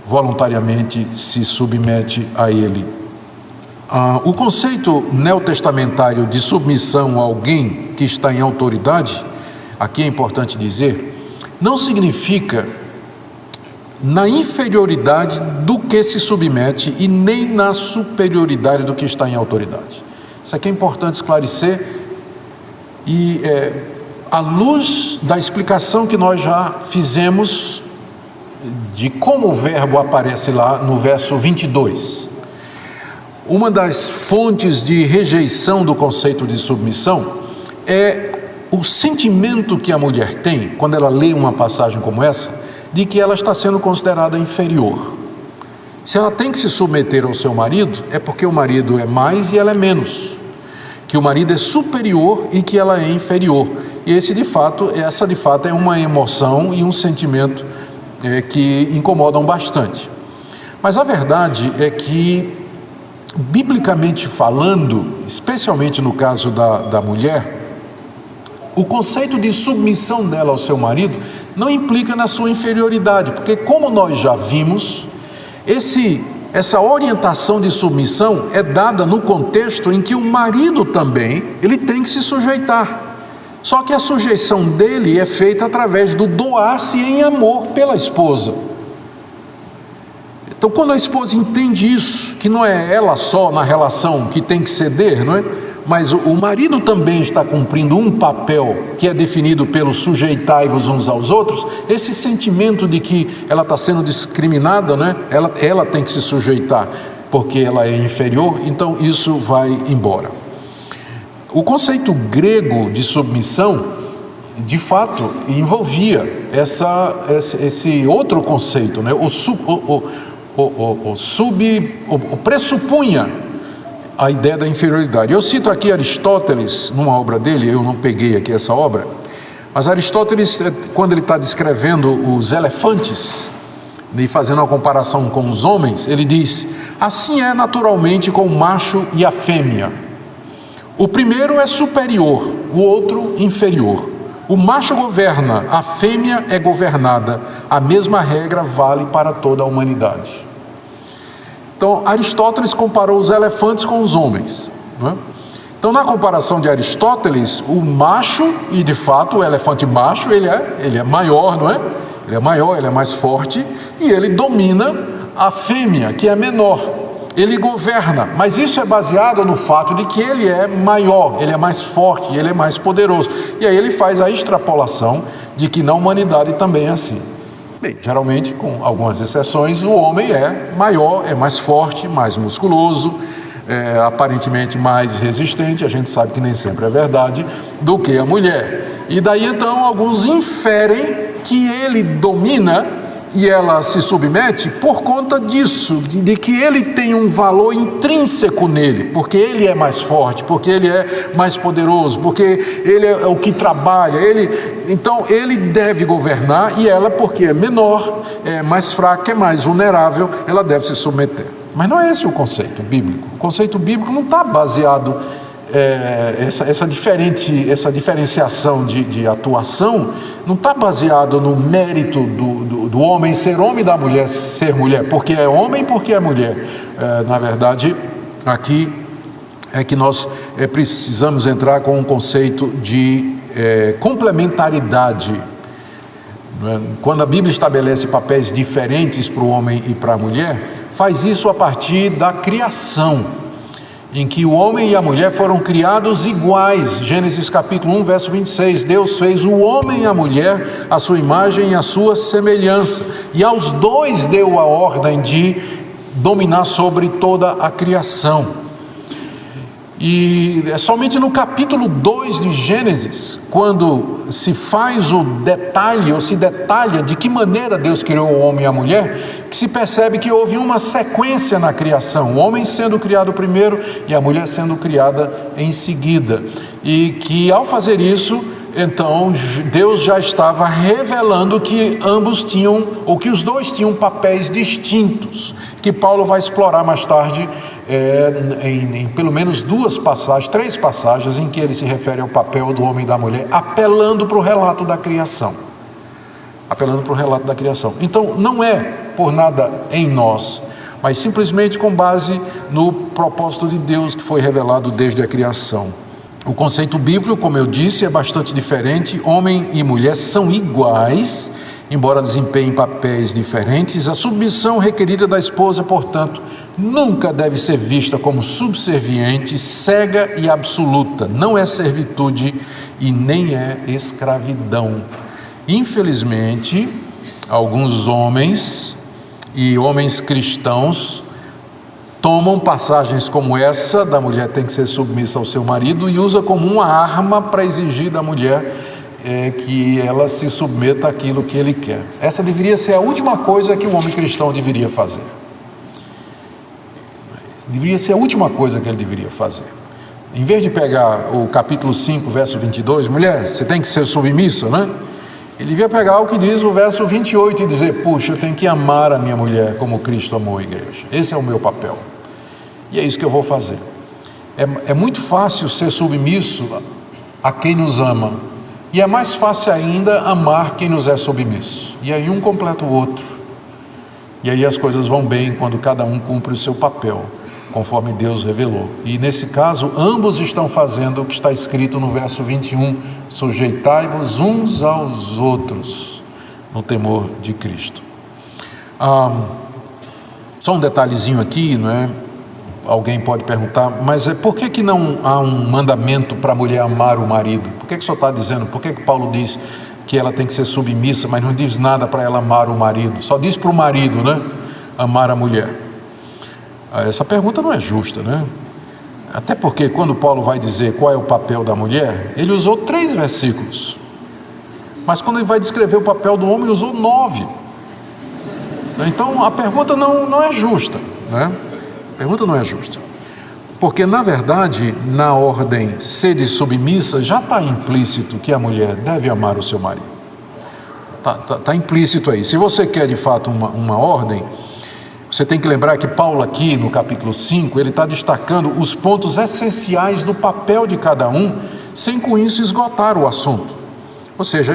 voluntariamente se submete a ele. O conceito neotestamentário de submissão a alguém que está em autoridade, aqui é importante dizer, não significa na inferioridade do que se submete e nem na superioridade do que está em autoridade. Isso aqui é importante esclarecer e à luz da explicação que nós já fizemos de como o verbo aparece lá no verso 22. Uma das fontes de rejeição do conceito de submissão é o sentimento que a mulher tem quando ela lê uma passagem como essa, de que ela está sendo considerada inferior. Se ela tem que se submeter ao seu marido, é porque o marido é mais e ela é menos, que o marido é superior e que ela é inferior. E essa de fato é uma emoção e um sentimento que incomodam bastante. Mas a verdade é que, biblicamente falando, especialmente no caso da mulher, o conceito de submissão dela ao seu marido não implica na sua inferioridade, porque, como nós já vimos, essa orientação de submissão é dada no contexto em que o marido também ele tem que se sujeitar. Só que a sujeição dele é feita através do doar-se em amor pela esposa. Então, quando a esposa entende isso, que não é ela só na relação que tem que ceder, não é? Mas o marido também está cumprindo um papel que é definido pelo sujeitai-vos uns aos outros, esse sentimento de que ela está sendo discriminada, né? Ela tem que se sujeitar porque ela é inferior, então isso vai embora. O conceito grego de submissão, de fato, envolvia esse outro conceito, né? Pressupunha a ideia da inferioridade. Eu cito aqui Aristóteles, numa obra dele, eu não peguei aqui essa obra, mas Aristóteles, quando ele está descrevendo os elefantes, e fazendo uma comparação com os homens, ele diz: assim é naturalmente com o macho e a fêmea. O primeiro é superior, o outro inferior. O macho governa, a fêmea é governada. A mesma regra vale para toda a humanidade. Então, Aristóteles comparou os elefantes com os homens, não é? Então, na comparação de Aristóteles, o macho, e de fato o elefante macho, ele é maior, não é? Ele é maior, ele é mais forte, e ele domina a fêmea, que é menor. Ele governa, mas isso é baseado no fato de que ele é maior, ele é mais forte, ele é mais poderoso. E aí ele faz a extrapolação de que na humanidade também é assim. Bem, geralmente, com algumas exceções, o homem é maior, é mais forte, mais musculoso, aparentemente mais resistente, a gente sabe que nem sempre é verdade, do que a mulher. E daí então alguns inferem que ele domina e ela se submete por conta disso, de que ele tem um valor intrínseco nele, porque ele é mais forte, porque ele é mais poderoso, porque ele é o que trabalha, então ele deve governar, e ela, porque é menor, é mais fraca, é mais vulnerável, ela deve se submeter. Mas não é esse o conceito bíblico. O conceito bíblico não está baseado essa diferenciação de atuação não está baseado no mérito do homem ser homem e da mulher ser mulher, porque é homem, porque é mulher. Na verdade, aqui é que nós precisamos entrar com um conceito de complementaridade. Quando a Bíblia estabelece papéis diferentes para o homem e para a mulher, faz isso a partir da criação, em que o homem e a mulher foram criados iguais. Gênesis capítulo 1, verso 26, Deus fez o homem e a mulher à sua imagem e à sua semelhança, e aos dois deu a ordem de dominar sobre toda a criação. E é somente no capítulo 2 de Gênesis, quando se faz o detalhe, ou se detalha de que maneira Deus criou o homem e a mulher, que se percebe que houve uma sequência na criação, o homem sendo criado primeiro e a mulher sendo criada em seguida. E que ao fazer isso, então Deus já estava revelando que ambos tinham, ou que os dois tinham papéis distintos, que Paulo vai explorar mais tarde, em pelo menos três passagens em que ele se refere ao papel do homem e da mulher, apelando para o relato da criação. Então não é por nada em nós, mas simplesmente com base no propósito de Deus que foi revelado desde a criação. O conceito bíblico, como eu disse, é bastante diferente. Homem e mulher são iguais, embora desempenhem papéis diferentes. A submissão requerida da esposa, portanto, nunca deve ser vista como subserviente, cega e absoluta. Não é servitude e nem é escravidão. Infelizmente, alguns homens e homens cristãos tomam passagens como essa, da mulher tem que ser submissa ao seu marido, e usa como uma arma para exigir da mulher que ela se submeta àquilo que ele quer. Essa deveria ser a última coisa que o homem cristão deveria fazer. Deveria ser a última coisa que ele deveria fazer. Em vez de pegar o capítulo 5, verso 22, mulher, você tem que ser submissa, né? Ele devia pegar o que diz o verso 28 e dizer, puxa, eu tenho que amar a minha mulher como Cristo amou a igreja. Esse é o meu papel. E é isso que eu vou fazer. É muito fácil ser submisso a quem nos ama. E é mais fácil ainda amar quem nos é submisso. E aí um completa o outro. E aí as coisas vão bem quando cada um cumpre o seu papel, conforme Deus revelou. E nesse caso, ambos estão fazendo o que está escrito no verso 21, sujeitai-vos uns aos outros, no temor de Cristo. Só um detalhezinho aqui, não é? Alguém pode perguntar, mas por que não há um mandamento para a mulher amar o marido? Por que só está dizendo, por que Paulo diz que ela tem que ser submissa, mas não diz nada para ela amar o marido? Só diz para o marido, né? Amar a mulher. Essa pergunta não é justa, né? Até porque quando Paulo vai dizer qual é o papel da mulher, ele usou 3 versículos. Mas quando ele vai descrever o papel do homem, ele usou 9. Então a pergunta não é justa, né? A pergunta não é justa. Porque na verdade, na ordem sede submissa, já está implícito que a mulher deve amar o seu marido. Está implícito aí. Se você quer de fato uma ordem, você tem que lembrar que Paulo aqui no capítulo 5, ele está destacando os pontos essenciais do papel de cada um, sem com isso esgotar o assunto. Ou seja,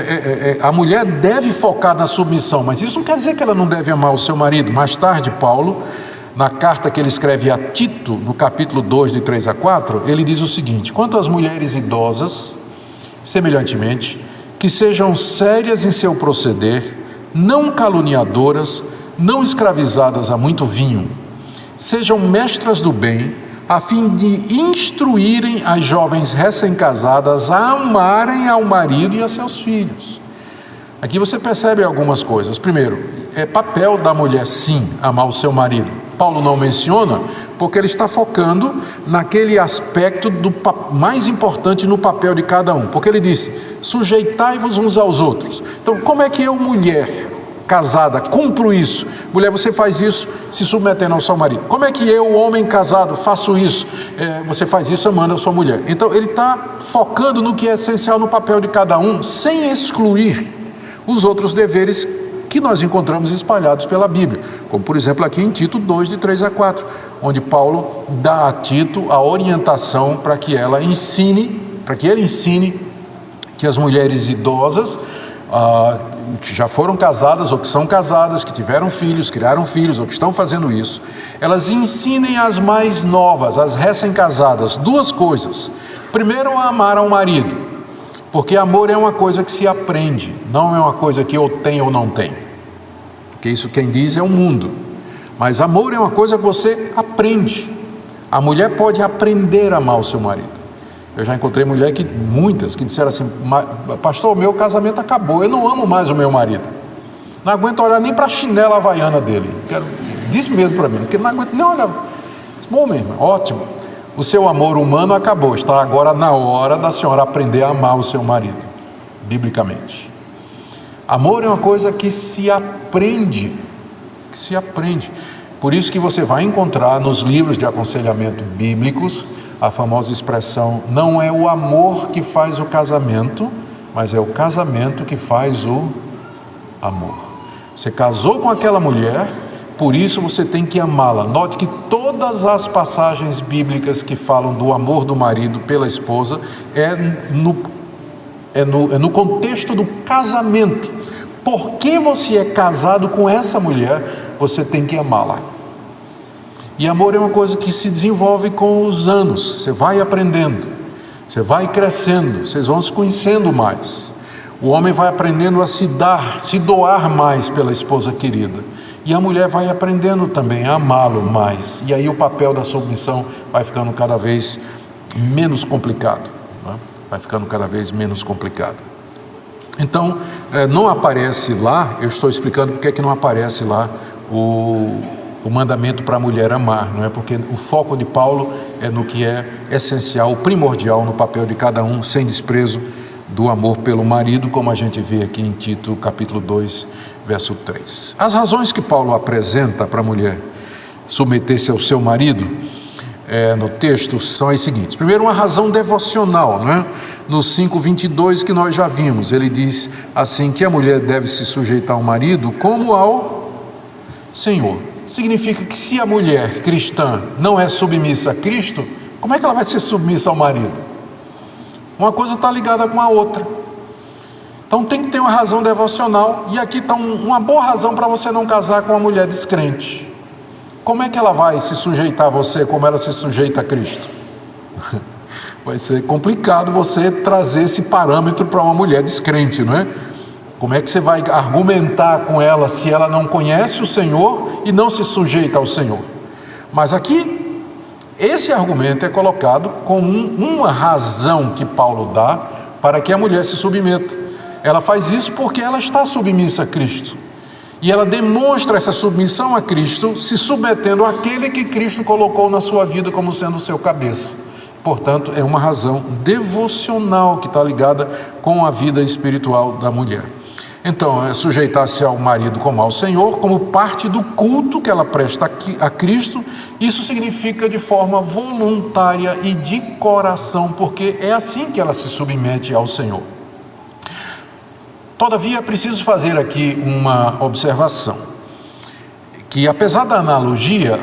a mulher deve focar na submissão, mas isso não quer dizer que ela não deve amar o seu marido. Mais tarde, Paulo, na carta que ele escreve a Tito, no capítulo 2, de 3 a 4, ele diz o seguinte: quanto às mulheres idosas, semelhantemente, que sejam sérias em seu proceder, não caluniadoras, não escravizadas a muito vinho, sejam mestras do bem, a fim de instruírem as jovens recém-casadas a amarem ao marido e a seus filhos. Aqui você percebe algumas coisas. Primeiro, é papel da mulher sim amar o seu marido. Paulo não menciona porque ele está focando naquele aspecto mais importante no papel de cada um. Porque ele disse, sujeitai-vos uns aos outros. Então, como é que eu, mulher casada, cumpro isso? Mulher, você faz isso se submetendo ao seu marido. Como é que eu, homem casado, faço isso? Você faz isso amando a sua mulher. Então, ele está focando no que é essencial no papel de cada um, sem excluir os outros deveres que nós encontramos espalhados pela Bíblia, como por exemplo aqui em Tito 2, de 3 a 4, onde Paulo dá a Tito a orientação para que ele ensine que as mulheres idosas, que já foram casadas ou que são casadas, que tiveram filhos, criaram filhos ou que estão fazendo isso, elas ensinem as mais novas, as recém-casadas, 2 coisas. Primeiro, a amar ao marido. Porque amor é uma coisa que se aprende, não é uma coisa que eu tenho ou não tenho. Porque isso quem diz é o mundo. Mas amor é uma coisa que você aprende. A mulher pode aprender a amar o seu marido. Eu já encontrei muitas que disseram assim, pastor, o meu casamento acabou, eu não amo mais o meu marido. Não aguento olhar nem para a chinela havaiana dele. Disse mesmo para mim, porque não aguento nem olhar. Bom mesmo, ótimo. O seu amor humano acabou, está agora na hora da senhora aprender a amar o seu marido, biblicamente. Amor é uma coisa que se aprende, Por isso que você vai encontrar nos livros de aconselhamento bíblicos a famosa expressão, não é o amor que faz o casamento, mas é o casamento que faz o amor. Você casou com aquela mulher, por isso você tem que amá-la. Note que todas as passagens bíblicas que falam do amor do marido pela esposa é no contexto do casamento. Porque você é casado com essa mulher, você tem que amá-la. E amor é uma coisa que se desenvolve com os anos. Você vai aprendendo, você vai crescendo, vocês vão se conhecendo mais. O homem vai aprendendo a se doar mais pela esposa querida. E a mulher vai aprendendo também a amá-lo mais. E aí o papel da submissão vai ficando cada vez menos complicado, né? Vai ficando cada vez menos complicado. Então, não aparece lá, eu estou explicando porque é que não aparece lá o mandamento para a mulher amar, não é? Porque o foco de Paulo é no que é essencial, primordial no papel de cada um, sem desprezo do amor pelo marido, como a gente vê aqui em Tito capítulo 2, verso 3. As razões que Paulo apresenta para a mulher submeter-se ao seu marido no texto são as seguintes. Primeiro, uma razão devocional, né? No 5:22 que nós já vimos, ele diz assim que a mulher deve se sujeitar ao marido como ao Senhor. Significa que se a mulher cristã não é submissa a Cristo, como é que ela vai ser submissa ao marido? Uma coisa está ligada com a outra. Então tem que ter uma razão devocional, e aqui está uma boa razão para você não casar com uma mulher descrente. Como é que ela vai se sujeitar a você como ela se sujeita a Cristo? Vai ser complicado você trazer esse parâmetro para uma mulher descrente, não é? Como é que você vai argumentar com ela se ela não conhece o Senhor e não se sujeita ao Senhor? Mas aqui, esse argumento é colocado como uma razão que Paulo dá para que a mulher se submeta. Ela faz isso porque ela está submissa a Cristo. E ela demonstra essa submissão a Cristo se submetendo àquele que Cristo colocou na sua vida como sendo o seu cabeça. Portanto, é uma razão devocional que está ligada com a vida espiritual da mulher. Então, é sujeitar-se ao marido como ao Senhor, como parte do culto que ela presta a Cristo. Isso significa de forma voluntária e de coração, porque é assim que ela se submete ao Senhor. Todavia, é preciso fazer aqui uma observação, que apesar da analogia,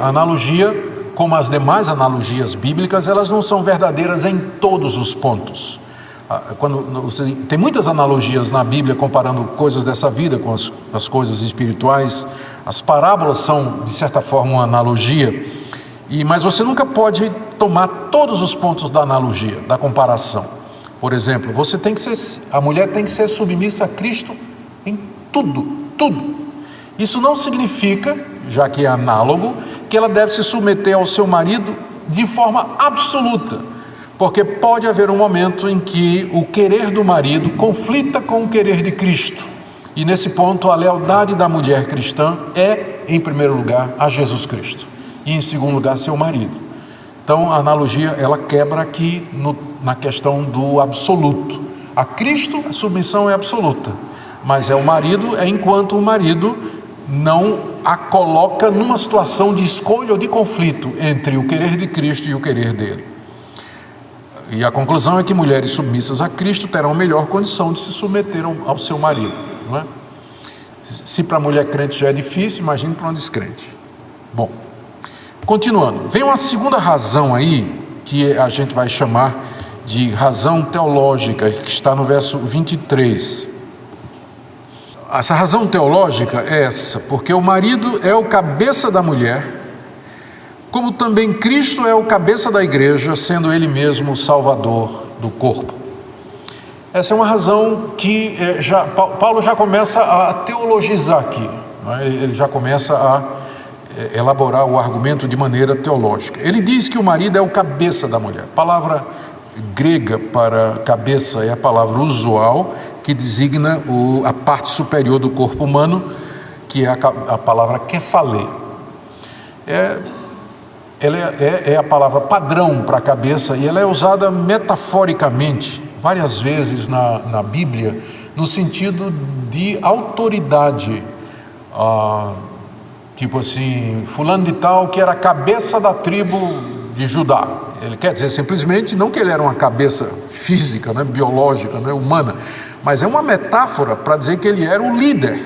como as demais analogias bíblicas, elas não são verdadeiras em todos os pontos. Tem muitas analogias na Bíblia comparando coisas dessa vida com as coisas espirituais. As parábolas são, de certa forma, uma analogia, mas você nunca pode tomar todos os pontos da analogia, da comparação. Por exemplo, a mulher tem que ser submissa a Cristo em tudo. Isso não significa, já que é análogo, que ela deve se submeter ao seu marido de forma absoluta, porque pode haver um momento em que o querer do marido conflita com o querer de Cristo, e nesse ponto a lealdade da mulher cristã é, em primeiro lugar, a Jesus Cristo, e em segundo lugar, seu marido. Então a analogia ela quebra aqui na questão do absoluto. A Cristo a submissão é absoluta, mas o marido enquanto o marido não a coloca numa situação de escolha ou de conflito entre o querer de Cristo e o querer dele. E a conclusão é que mulheres submissas a Cristo terão melhor condição de se submeter ao seu marido, não é? Se para a mulher crente já é difícil, imagine para uma descrente. Bom, continuando, vem uma segunda razão aí, que a gente vai chamar de razão teológica, que está no verso 23. Essa razão teológica é essa, porque o marido é o cabeça da mulher, como também Cristo é o cabeça da igreja, sendo ele mesmo o salvador do corpo. Essa é uma razão que Paulo já começa a teologizar aqui, não é? Ele já começa a elaborar o argumento de maneira teológica. Ele diz que o marido é o cabeça da mulher. A palavra grega para cabeça é a palavra usual, que designa a parte superior do corpo humano, que é a palavra kephalé. Ela é a palavra padrão para a cabeça, e ela é usada metaforicamente várias vezes na Bíblia, no sentido de autoridade, tipo assim, fulano de tal que era a cabeça da tribo de Judá. Ele quer dizer simplesmente não que ele era uma cabeça física, né, biológica, né, humana, mas é uma metáfora para dizer que ele era o líder.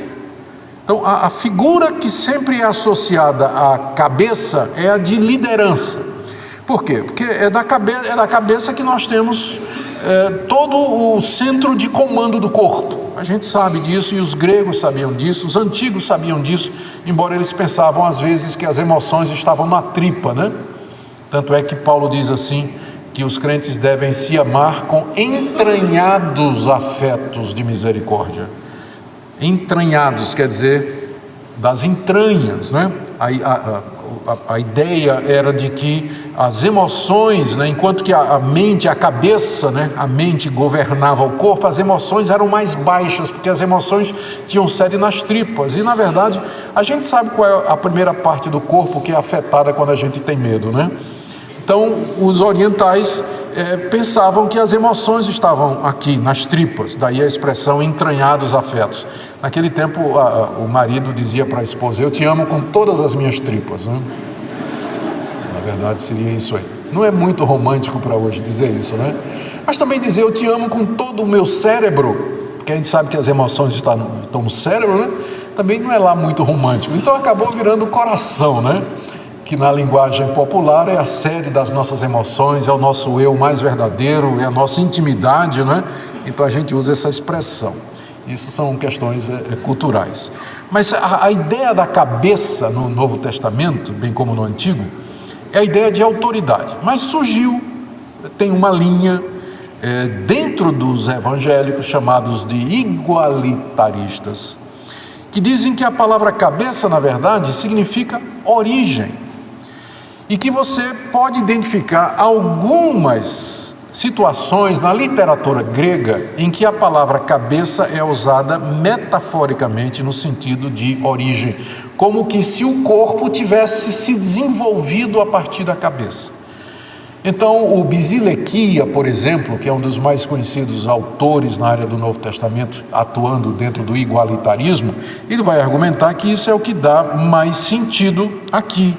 Então a figura que sempre é associada à cabeça é a de liderança. Por quê? Porque é da cabeça que nós temos todo o centro de comando do corpo. A gente sabe disso, e os gregos sabiam disso, os antigos sabiam disso, embora eles pensavam às vezes que as emoções estavam na tripa, né? Tanto é que Paulo diz assim, que os crentes devem se amar com entranhados afetos de misericórdia. Entranhados quer dizer das entranhas, né? A ideia era de que as emoções, né, enquanto que a mente, a cabeça, né, a mente governava o corpo, as emoções eram mais baixas, porque as emoções tinham sede nas tripas. E na verdade, a gente sabe qual é a primeira parte do corpo que é afetada quando a gente tem medo, né? Então, os orientais pensavam que as emoções estavam aqui, nas tripas, daí a expressão entranhados afetos. Naquele tempo, o marido dizia para a esposa: eu te amo com todas as minhas tripas, né? Na verdade, seria isso aí. Não é muito romântico para hoje dizer isso, né? Mas também dizer eu te amo com todo o meu cérebro, porque a gente sabe que as emoções estão no cérebro, né? Também não é lá muito romântico. Então acabou virando o coração, né? Que na linguagem popular é a sede das nossas emoções, é o nosso eu mais verdadeiro, é a nossa intimidade, né? Então a gente usa essa expressão. Isso são questões culturais. Mas a ideia da cabeça no Novo Testamento, bem como no Antigo, é a ideia de autoridade. Mas surgiu, tem uma linha dentro dos evangélicos chamados de igualitaristas, que dizem que a palavra cabeça, na verdade, significa origem. E que você pode identificar algumas situações na literatura grega em que a palavra cabeça é usada metaforicamente no sentido de origem, como que se o corpo tivesse se desenvolvido a partir da cabeça. Então, o Basileia, por exemplo, que é um dos mais conhecidos autores na área do Novo Testamento, atuando dentro do igualitarismo, ele vai argumentar que isso é o que dá mais sentido aqui.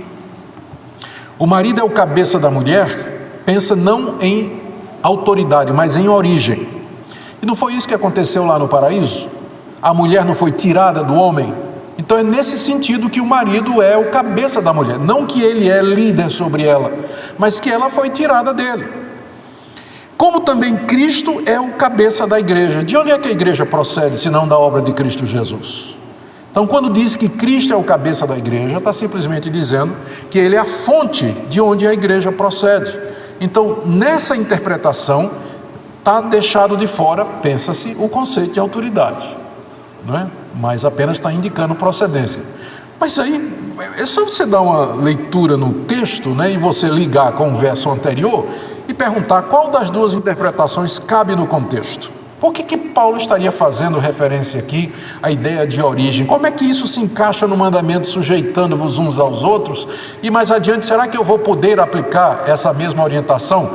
O marido é o cabeça da mulher, pensa não em autoridade, mas em origem. E não foi isso que aconteceu lá no paraíso? A mulher não foi tirada do homem? Então é nesse sentido que o marido é o cabeça da mulher, não que ele é líder sobre ela, mas que ela foi tirada dele. Como também Cristo é o cabeça da igreja. De onde é que a igreja procede, se não da obra de Cristo Jesus? Então, quando diz que Cristo é o cabeça da igreja, está simplesmente dizendo que ele é a fonte de onde a igreja procede. Então, nessa interpretação, está deixado de fora, pensa-se, o conceito de autoridade, não é? Mas apenas está indicando procedência. Mas aí, é só você dar uma leitura no texto, né, e você ligar com o verso anterior e perguntar qual das duas interpretações cabe no contexto. Por que Paulo estaria fazendo referência aqui à ideia de origem? Como é que isso se encaixa no mandamento sujeitando-vos uns aos outros? E mais adiante, será que eu vou poder aplicar essa mesma orientação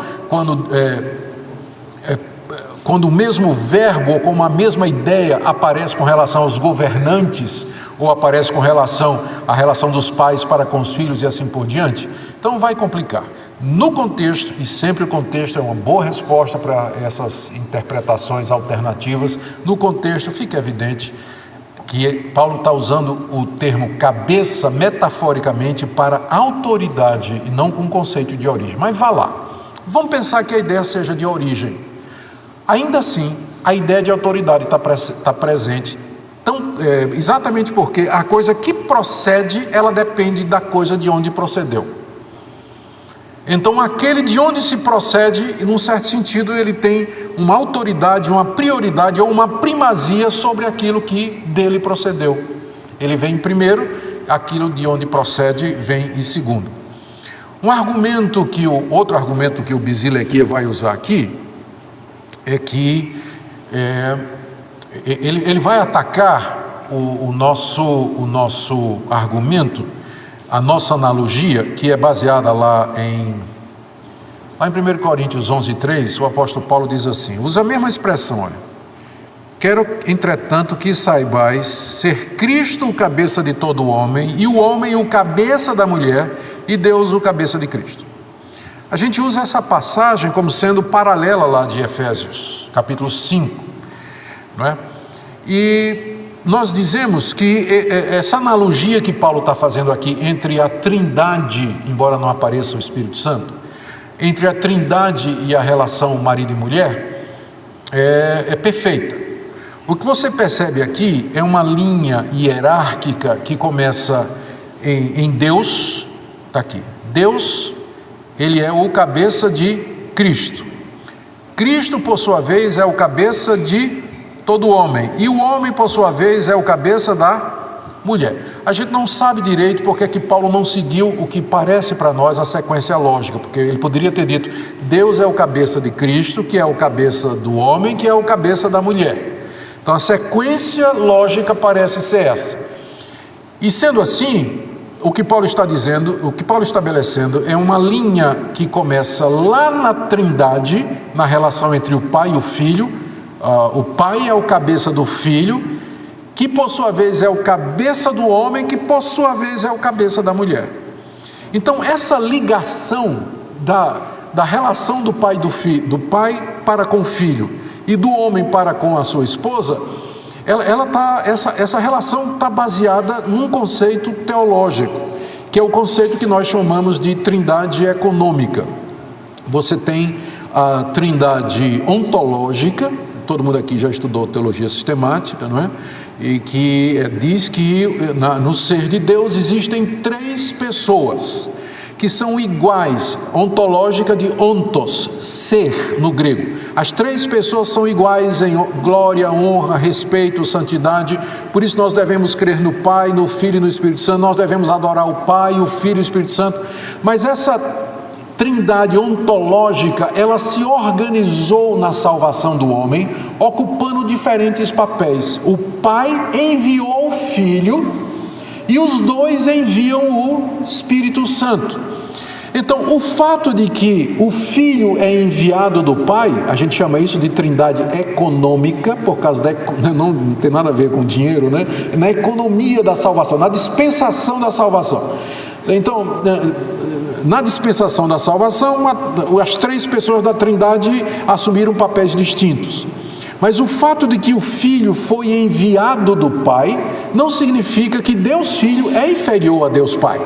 quando o mesmo verbo ou como a mesma ideia aparece com relação aos governantes ou aparece com relação à relação dos pais para com os filhos e assim por diante? Então vai complicar. No contexto, e sempre o contexto é uma boa resposta para essas interpretações alternativas, no contexto fica evidente que Paulo está usando o termo cabeça metaforicamente para autoridade e não com o conceito de origem. Mas vá lá, vamos pensar que a ideia seja de origem. Ainda assim, a ideia de autoridade está presente, exatamente porque a coisa que procede, ela depende da coisa de onde procedeu. Então, aquele de onde se procede, num certo sentido, ele tem uma autoridade, uma prioridade ou uma primazia sobre aquilo que dele procedeu. Ele vem em primeiro, aquilo de onde procede vem em segundo. Outro argumento que o Basileia vai usar aqui é que ele vai atacar o nosso argumento, a nossa analogia, que é baseada lá em 1 Coríntios 11:3, o apóstolo Paulo diz assim, usa a mesma expressão, olha: quero, entretanto, que saibais ser Cristo o cabeça de todo homem, e o homem o cabeça da mulher, e Deus o cabeça de Cristo. A gente usa essa passagem como sendo paralela lá de Efésios, capítulo 5, não é? E nós dizemos que essa analogia que Paulo está fazendo aqui entre a Trindade, embora não apareça o Espírito Santo, entre a Trindade e a relação marido e mulher, é perfeita. O que você percebe aqui é uma linha hierárquica que começa em Deus, está aqui. Deus, ele é o cabeça de Cristo. Cristo, por sua vez, é o cabeça de todo homem. E o homem, por sua vez, é o cabeça da mulher. A gente não sabe direito porque é que Paulo não seguiu o que parece para nós a sequência lógica, porque ele poderia ter dito: Deus é o cabeça de Cristo, que é o cabeça do homem, que é o cabeça da mulher. Então a sequência lógica parece ser essa. E sendo assim, o que Paulo está dizendo, o que Paulo está estabelecendo é uma linha que começa lá na Trindade, na relação entre o pai e o filho. O pai é o cabeça do filho, que por sua vez é o cabeça do homem, que por sua vez é o cabeça da mulher. Então essa ligação da relação do pai do pai para com o filho e do homem para com a sua esposa, essa relação está baseada num conceito teológico, que é o conceito que nós chamamos de trindade econômica. Você tem a trindade ontológica, todo mundo aqui já estudou teologia sistemática, não é? E que diz que no ser de Deus existem 3 pessoas que são iguais, ontológica de ontos, ser no grego. As 3 pessoas são iguais em glória, honra, respeito, santidade. Por isso nós devemos crer no Pai, no Filho e no Espírito Santo. Nós devemos adorar o Pai, o Filho e o Espírito Santo. Mas essa trindade ontológica, ela se organizou na salvação do homem, ocupando diferentes papéis. O Pai enviou o Filho e os 2 enviam o Espírito Santo. Então, o fato de que o Filho é enviado do Pai, a gente chama isso de trindade econômica, por causa não tem nada a ver com dinheiro, né? Na economia da salvação, na dispensação da salvação. Então, na dispensação da salvação, as 3 pessoas da trindade assumiram papéis distintos. Mas o fato de que o Filho foi enviado do Pai não significa que Deus Filho é inferior a Deus Pai,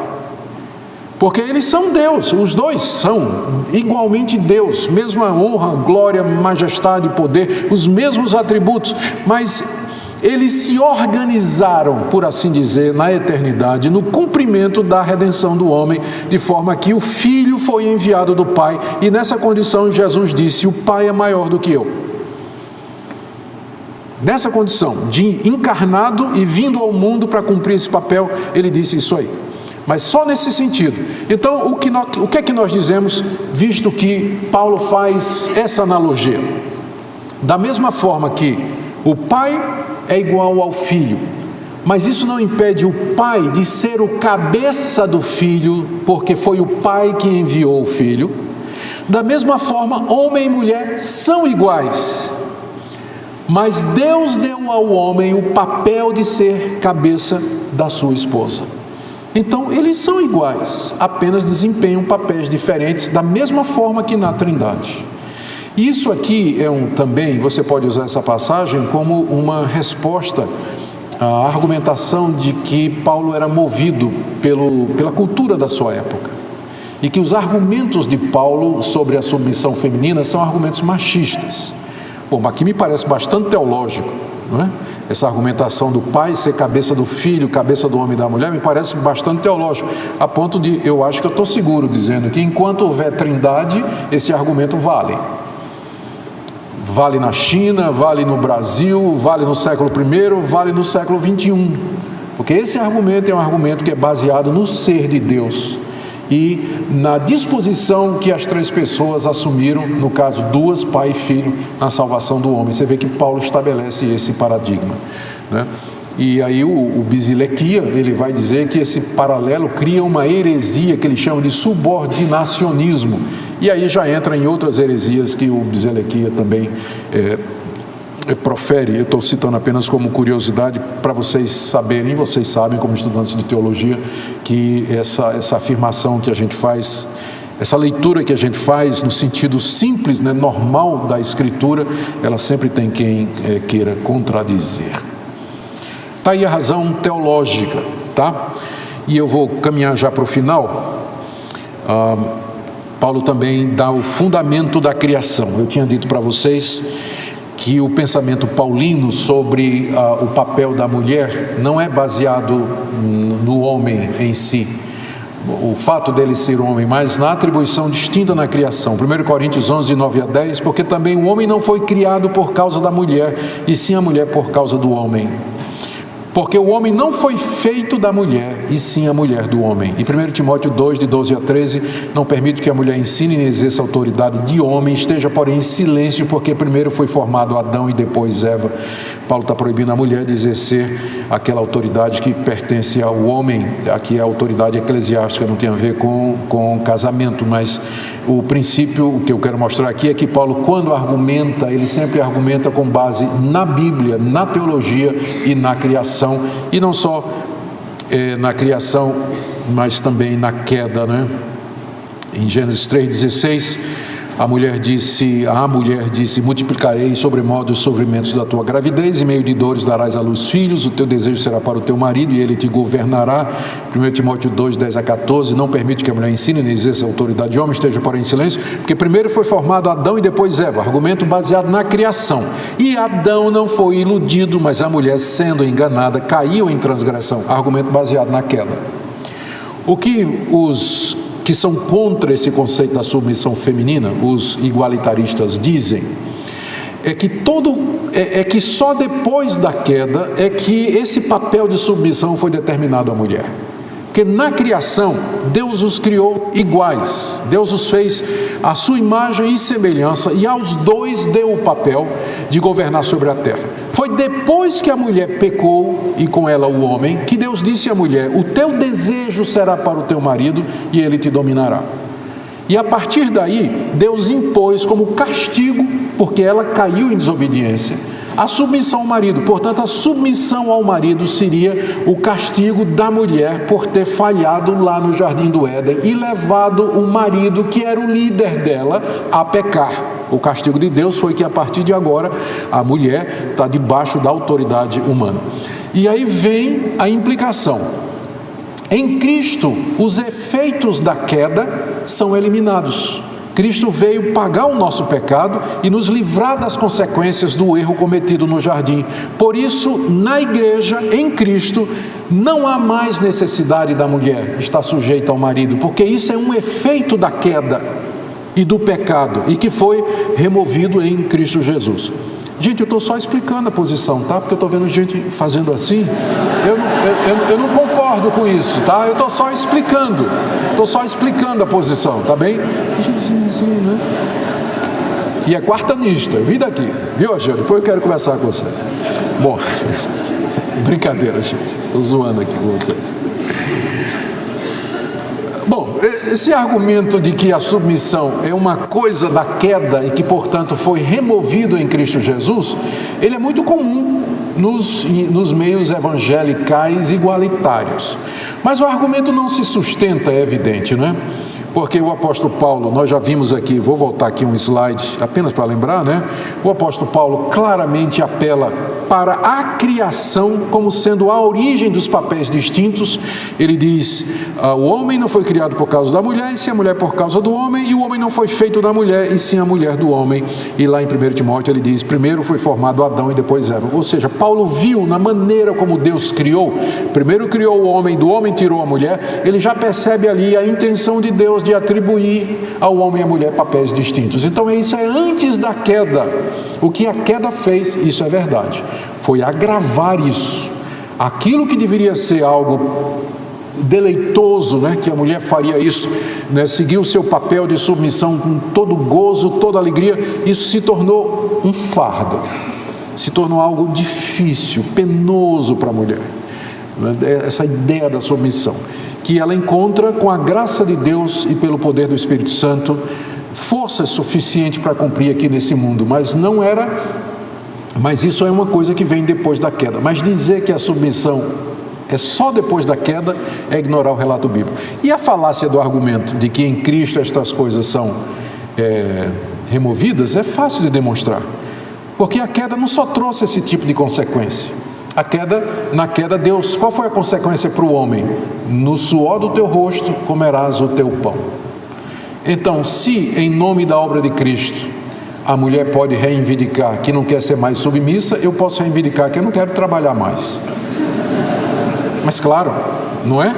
porque eles são Deus, os 2 são igualmente Deus, mesma honra, glória, majestade e poder, os mesmos atributos, mas eles se organizaram, por assim dizer, na eternidade, no cumprimento da redenção do homem, de forma que o Filho foi enviado do Pai, e nessa condição Jesus disse: o Pai é maior do que eu. Nessa condição de encarnado e vindo ao mundo para cumprir esse papel, ele disse isso aí. Mas só nesse sentido. Então, o que é que nós dizemos, visto que Paulo faz essa analogia? Da mesma forma que o Pai é igual ao Filho, mas isso não impede o Pai de ser o cabeça do Filho, porque foi o Pai que enviou o Filho. Da mesma forma, homem e mulher são iguais, mas Deus deu ao homem o papel de ser cabeça da sua esposa. Então eles são iguais, apenas desempenham papéis diferentes, da mesma forma que na Trindade. Isso aqui também, você pode usar essa passagem como uma resposta à argumentação de que Paulo era movido pela cultura da sua época, e que os argumentos de Paulo sobre a submissão feminina são argumentos machistas. Bom, aqui me parece bastante teológico, não é? Essa argumentação do pai ser cabeça do filho, cabeça do homem e da mulher, me parece bastante teológico, a ponto de, eu acho que eu estou seguro dizendo que enquanto houver trindade, esse argumento vale. Vale na China, vale no Brasil, vale no século I, vale no século XXI. Porque esse argumento é um argumento que é baseado no ser de Deus e na disposição que as 3 pessoas assumiram, no caso 2, pai e filho, na salvação do homem. Você vê que Paulo estabelece esse paradigma, né? E aí o Bisilequia, ele vai dizer que esse paralelo cria uma heresia que ele chama de subordinacionismo, e aí já entra em outras heresias que o Bisilequia também profere. Eu estou citando apenas como curiosidade para vocês saberem, vocês sabem como estudantes de teologia, que essa afirmação que a gente faz, essa leitura que a gente faz no sentido simples, né, normal da Escritura, ela sempre tem quem queira contradizer. Está aí a razão teológica, tá? E eu vou caminhar já para o final. Paulo também dá o fundamento da criação. Eu tinha dito para vocês que o pensamento paulino sobre o papel da mulher não é baseado no homem em si, o fato dele ser homem, mas na atribuição distinta na criação. 1 Coríntios 11, 9 a 10, porque também o homem não foi criado por causa da mulher, e sim a mulher por causa do homem. Porque o homem não foi feito da mulher, e sim a mulher do homem. E 1 Timóteo 2, de 12 a 13, não permite que a mulher ensine nem exerça autoridade de homem, esteja, porém, em silêncio, porque primeiro foi formado Adão e depois Eva. Paulo está proibindo a mulher de exercer aquela autoridade que pertence ao homem. Aqui é a autoridade eclesiástica, não tem a ver com casamento, mas o princípio que eu quero mostrar aqui é que Paulo, quando argumenta, ele sempre argumenta com base na Bíblia, na teologia e na criação. E não só na criação, mas também na queda, né? Em Gênesis 3,16, a mulher disse, multiplicarei sobremodo os sofrimentos da tua gravidez, em meio de dores darás à luz filhos, o teu desejo será para o teu marido e ele te governará. 1 Timóteo 2, 10 a 14, não permite que a mulher ensine nem exerça a autoridade de homem, esteja porém em silêncio, porque primeiro foi formado Adão e depois Eva, argumento baseado na criação. E Adão não foi iludido, mas a mulher, sendo enganada, caiu em transgressão, argumento baseado na queda. O que os que são contra esse conceito da submissão feminina, os igualitaristas, dizem é que só depois da queda é que esse papel de submissão foi determinado à mulher. Porque na criação, Deus os criou iguais, Deus os fez à sua imagem e semelhança, e aos dois deu o papel de governar sobre a terra. Foi depois que a mulher pecou, e com ela o homem, que Deus disse à mulher: o teu desejo será para o teu marido, e ele te dominará. E a partir daí, Deus impôs como castigo, porque ela caiu em desobediência, a submissão ao marido. Portanto, a submissão ao marido seria o castigo da mulher por ter falhado lá no Jardim do Éden e levado o marido, que era o líder dela, a pecar. O castigo de Deus foi que a partir de agora a mulher está debaixo da autoridade humana. E aí vem a implicação. Em Cristo, os efeitos da queda são eliminados. Cristo veio pagar o nosso pecado e nos livrar das consequências do erro cometido no jardim. Por isso, na igreja, em Cristo, não há mais necessidade da mulher estar sujeita ao marido, porque isso é um efeito da queda e do pecado, e que foi removido em Cristo Jesus. Gente, eu estou só explicando a posição, tá? Porque eu estou vendo gente fazendo assim. Eu não concordo com isso, tá? Eu estou só explicando a posição, tá bem? Sim, né? E é quartanista, eu vim daqui, viu, Ageu? Depois eu quero conversar com você. Bom, brincadeira, gente, estou zoando aqui com vocês. Bom, esse argumento de que a submissão é uma coisa da queda e que, portanto, foi removido em Cristo Jesus, ele é muito comum nos meios evangelicais igualitários. Mas o argumento não se sustenta, é evidente, não é? Porque o apóstolo Paulo, nós já vimos aqui, vou voltar aqui um slide apenas para lembrar, né? O apóstolo Paulo claramente apela para a criação como sendo a origem dos papéis distintos. Ele diz: o homem não foi criado por causa da mulher, e sim a mulher por causa do homem, e o homem não foi feito da mulher, e sim a mulher do homem. E lá em 1 Timóteo ele diz: primeiro foi formado Adão e depois Eva. Ou seja, Paulo viu na maneira como Deus criou, primeiro criou o homem, do homem tirou a mulher. Ele já percebe ali a intenção de Deus de atribuir ao homem e à mulher papéis distintos. Então isso é antes da queda. O que a queda fez, isso é verdade, foi agravar isso. Aquilo que deveria ser algo deleitoso, né, que a mulher faria isso, né, seguir o seu papel de submissão com todo gozo, toda alegria, isso se tornou um fardo, se tornou algo difícil, penoso para a mulher. Essa ideia da submissão, que ela encontra com a graça de Deus e pelo poder do Espírito Santo força suficiente para cumprir aqui nesse mundo, mas isso é uma coisa que vem depois da queda. Mas dizer que a submissão é só depois da queda é ignorar o relato bíblico. E a falácia do argumento de que em Cristo estas coisas são removidas é fácil de demonstrar, porque a queda não só trouxe esse tipo de consequência. Na queda, Deus, qual foi a consequência para o homem? No suor do teu rosto comerás o teu pão. Então, se em nome da obra de Cristo A mulher pode reivindicar que não quer ser mais submissa, eu posso reivindicar que eu não quero trabalhar mais. Mas claro, não é?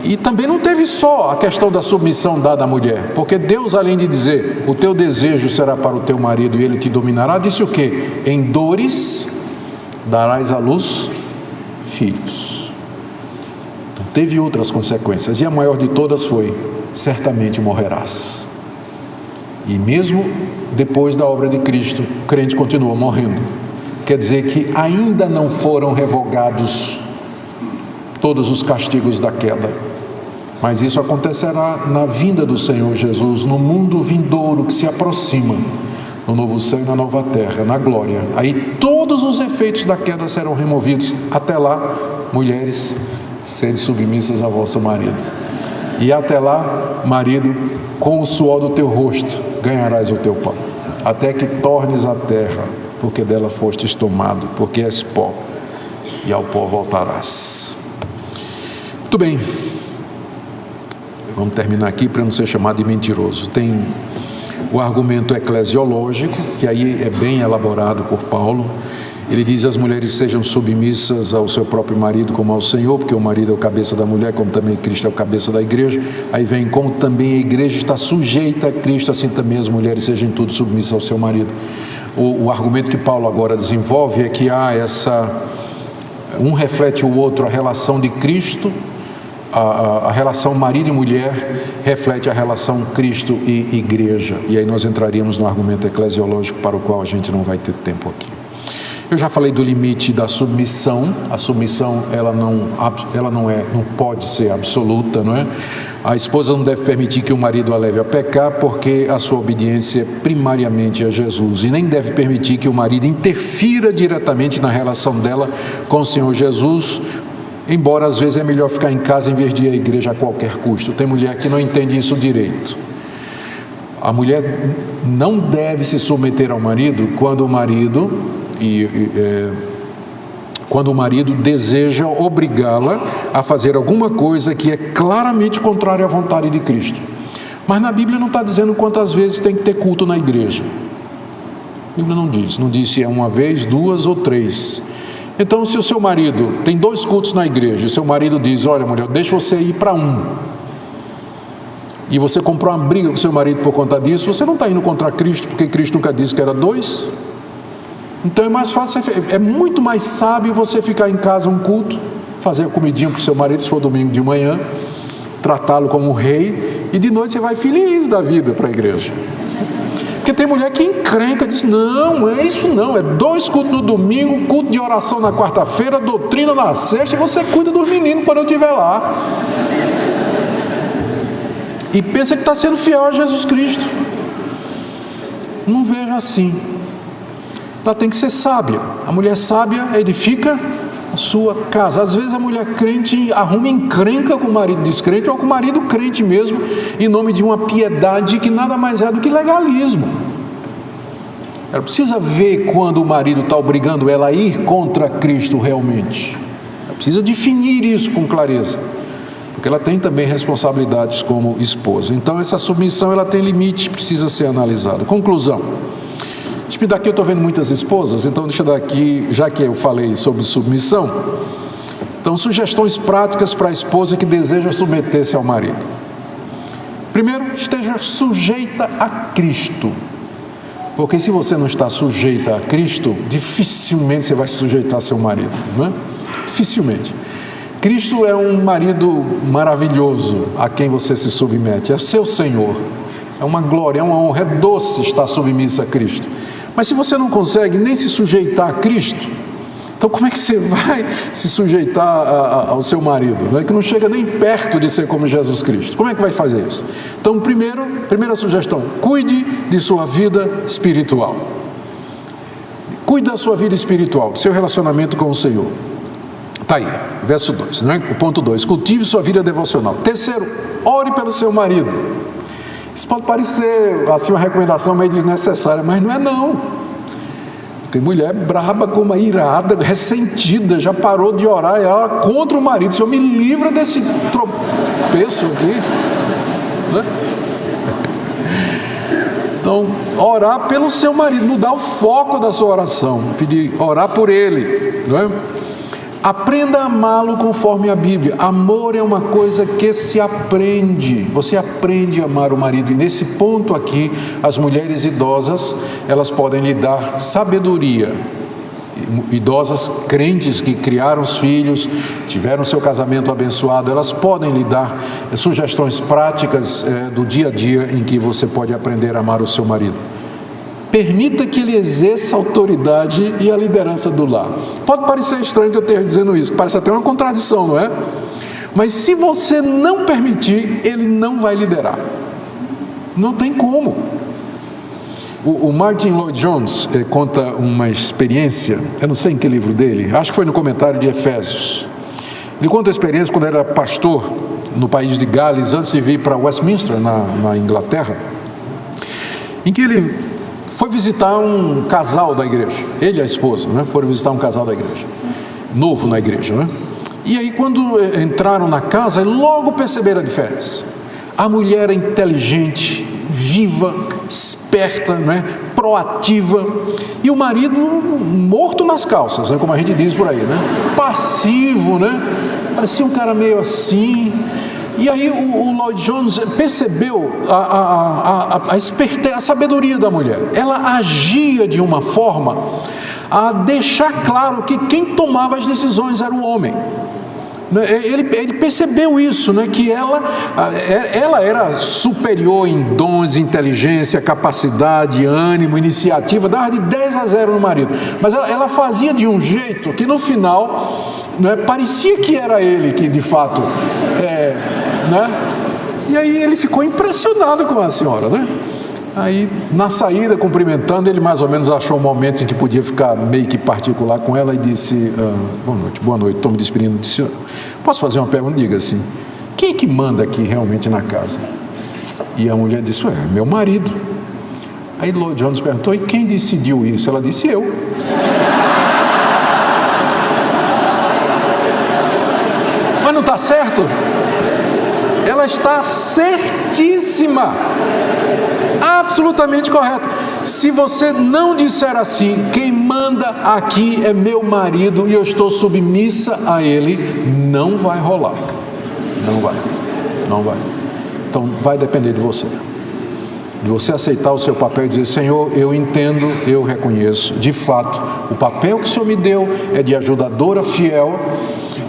E também não teve só a questão da submissão dada à mulher, porque Deus, além de dizer, o teu desejo será para o teu marido e ele te dominará, disse o quê? Em dores darás à luz filhos. Então, teve outras consequências, e a maior de todas foi, certamente morrerás. E mesmo depois da obra de Cristo, o crente continua morrendo. Quer dizer que ainda não foram revogados todos os castigos da queda, mas isso acontecerá na vinda do Senhor Jesus, no mundo vindouro que se aproxima, no novo céu e na nova terra, na glória. Aí todos os efeitos da queda serão removidos. Até lá, mulheres, sede submissas a vosso marido. E até lá, marido, com o suor do teu rosto ganharás o teu pão, até que tornes a terra, porque dela fostes tomado, porque és pó, e ao pó voltarás. Muito bem, vamos terminar aqui para não ser chamado de mentiroso. Tem o argumento eclesiológico, que aí é bem elaborado por Paulo. Ele diz: as mulheres sejam submissas ao seu próprio marido como ao Senhor, porque o marido é o cabeça da mulher, como também Cristo é o cabeça da igreja. Aí vem: como também a igreja está sujeita a Cristo, assim também as mulheres sejam em tudo submissas ao seu marido. O argumento que Paulo agora desenvolve é que há um reflete o outro, a relação de Cristo, a relação marido e mulher reflete a relação Cristo e igreja. E aí nós entraríamos no argumento eclesiológico, para o qual a gente não vai ter tempo aqui. Eu já falei do limite da submissão. A submissão ela não pode ser absoluta, não é? A esposa não deve permitir que o marido a leve a pecar, porque a sua obediência é primariamente a Jesus, e nem deve permitir que o marido interfira diretamente na relação dela com o Senhor Jesus, embora às vezes é melhor ficar em casa em vez de ir à igreja a qualquer custo. Tem mulher que não entende isso direito. A mulher não deve se submeter ao marido quando o marido deseja obrigá-la a fazer alguma coisa que é claramente contrária à vontade de Cristo. Mas na Bíblia não está dizendo quantas vezes tem que ter culto na igreja. A Bíblia não diz se é uma vez, duas ou três. Então, se o seu marido tem 2 cultos na igreja, e seu marido diz: olha, mulher, deixa você ir para um, e você comprou uma briga com seu marido por conta disso, você não está indo contra Cristo, porque Cristo nunca disse que era 2. Então é mais fácil, é muito mais sábio você ficar em casa um culto, fazer a comidinha para o seu marido, se for domingo de manhã, tratá-lo como um rei, e de noite você vai feliz da vida para a igreja. Porque tem mulher que encrenca, diz: não, é isso não, é 2 cultos no domingo, culto de oração na quarta-feira, doutrina na sexta, e você cuida dos meninos quando eu estiver lá. E pensa que está sendo fiel a Jesus Cristo. Não veja assim. Ela tem que ser sábia. A mulher sábia edifica a sua casa. Às vezes a mulher crente arruma encrenca com o marido descrente, ou com o marido crente mesmo, em nome de uma piedade que nada mais é do que legalismo. Ela precisa ver quando o marido está obrigando ela a ir contra Cristo realmente. Ela precisa definir isso com clareza, porque ela tem também responsabilidades como esposa. Então essa submissão ela tem limite, precisa ser analisada. Conclusão. Daqui eu estou vendo muitas esposas, então deixa eu dar aqui, já que eu falei sobre submissão, então sugestões práticas para a esposa que deseja submeter-se ao marido. Primeiro, esteja sujeita a Cristo, porque se você não está sujeita a Cristo, dificilmente você vai se sujeitar a seu marido, não é? Dificilmente. Cristo é um marido maravilhoso a quem você se submete, é o seu Senhor, é uma glória, é uma honra, é doce estar submissa a Cristo. Mas se você não consegue nem se sujeitar a Cristo, então como é que você vai se sujeitar ao seu marido, né? Que não chega nem perto de ser como Jesus Cristo? Como é que vai fazer isso? Então, primeira sugestão: cuide de sua vida espiritual. Cuide da sua vida espiritual, do seu relacionamento com o Senhor. Está aí, verso 2, né? O ponto 2, cultive sua vida devocional. Terceiro, ore pelo seu marido. Isso pode parecer assim uma recomendação meio desnecessária, mas não é não. Tem mulher braba, como a irada, ressentida, já parou de orar, ela contra o marido: Senhor, me livra desse tropeço aqui, né? Então, orar pelo seu marido, mudar o foco da sua oração, orar por ele, não é? Aprenda a amá-lo conforme a Bíblia. Amor é uma coisa que se aprende. Você aprende a amar o marido. E nesse ponto aqui, as mulheres idosas, elas podem lhe dar sabedoria. Idosas crentes que criaram os filhos, tiveram seu casamento abençoado, elas podem lhe dar sugestões práticas do dia a dia em que você pode aprender a amar o seu marido. Permita que ele exerça a autoridade e a liderança do lar. Pode parecer estranho que eu esteja dizendo isso, parece até uma contradição, não é? Mas se você não permitir, ele não vai liderar. Não tem como. O Martin Lloyd-Jones conta uma experiência, eu não sei em que livro dele, acho que foi no comentário de Efésios. Ele conta a experiência quando ele era pastor no país de Gales, antes de vir para Westminster, na Inglaterra, em que ele foi visitar um casal da igreja, ele e a esposa, né? Foram visitar um casal da igreja, novo na igreja, né? E aí quando entraram na casa, logo perceberam a diferença. A mulher é inteligente, viva, esperta, né? Proativa, e o marido morto nas calças, né? Como a gente diz por aí, né? Passivo, né? Parecia um cara meio assim. E aí o Lloyd-Jones percebeu a esperteza, a sabedoria da mulher. Ela agia de uma forma a deixar claro que quem tomava as decisões era o homem. Ele percebeu isso, né? Que ela era superior em dons, inteligência, capacidade, ânimo, iniciativa, dava de 10-0 no marido. Mas ela fazia de um jeito que no final, né, parecia que era ele que de fato... né? E aí ele ficou impressionado com a senhora, né? Aí na saída, cumprimentando, ele mais ou menos achou um momento em que podia ficar meio que particular com ela e disse: boa noite, estou me despedindo. Disse: posso fazer uma pergunta? Diga assim, quem é que manda aqui realmente na casa? E a mulher disse: meu marido. Aí Lloyd-Jones perguntou: e quem decidiu isso? Ela disse: eu. Mas não está certo? Ela está certíssima, absolutamente correta. Se você não disser assim, quem manda aqui é meu marido e eu estou submissa a ele, não vai rolar. Não vai. Então vai depender de você aceitar o seu papel e dizer: Senhor, eu entendo, eu reconheço, de fato, o papel que o Senhor me deu é de ajudadora fiel,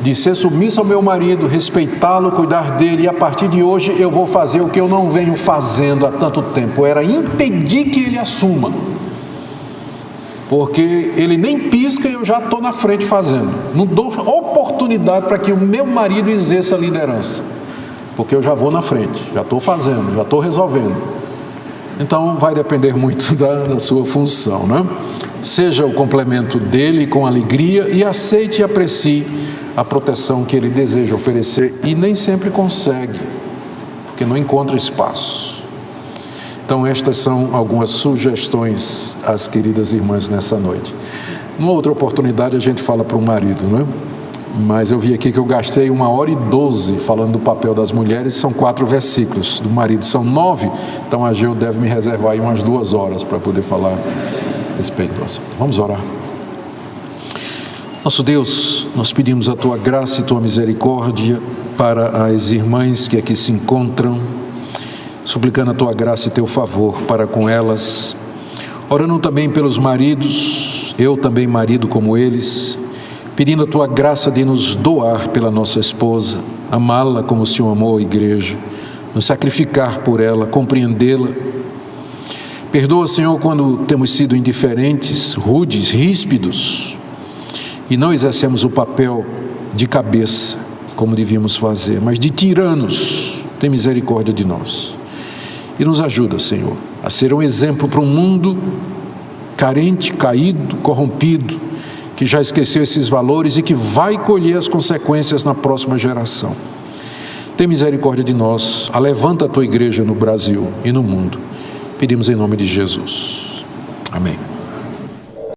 de ser submissa ao meu marido, respeitá-lo, cuidar dele, e a partir de hoje eu vou fazer o que eu não venho fazendo há tanto tempo, era impedir que ele assuma, porque ele nem pisca e eu já estou na frente fazendo, não dou oportunidade para que o meu marido exerça a liderança, porque eu já vou na frente, já estou fazendo, já estou resolvendo. Então vai depender muito da sua função, né? Seja o complemento dele com alegria e aceite e aprecie a proteção que ele deseja oferecer e nem sempre consegue, porque não encontra espaço. Então estas são algumas sugestões às queridas irmãs nessa noite. Numa outra oportunidade a gente fala para o marido, não é? Mas eu vi aqui que eu gastei 1h12 falando do papel das mulheres, são 4 versículos, do marido são 9, então a Geu deve me reservar aí umas 2 horas para poder falar a respeito do assunto. Vamos orar. Nosso Deus, nós pedimos a Tua graça e Tua misericórdia para as irmãs que aqui se encontram, suplicando a Tua graça e Teu favor para com elas, orando também pelos maridos, eu também marido como eles, pedindo a Tua graça de nos doar pela nossa esposa, amá-la como o Senhor amou a igreja, nos sacrificar por ela, compreendê-la. Perdoa, Senhor, quando temos sido indiferentes, rudes, ríspidos, e não exercemos o papel de cabeça, como devíamos fazer, mas de tiranos. Tem misericórdia de nós. E nos ajuda, Senhor, a ser um exemplo para um mundo carente, caído, corrompido, que já esqueceu esses valores e que vai colher as consequências na próxima geração. Tem misericórdia de nós, alevanta a Tua igreja no Brasil e no mundo. Pedimos em nome de Jesus. Amém.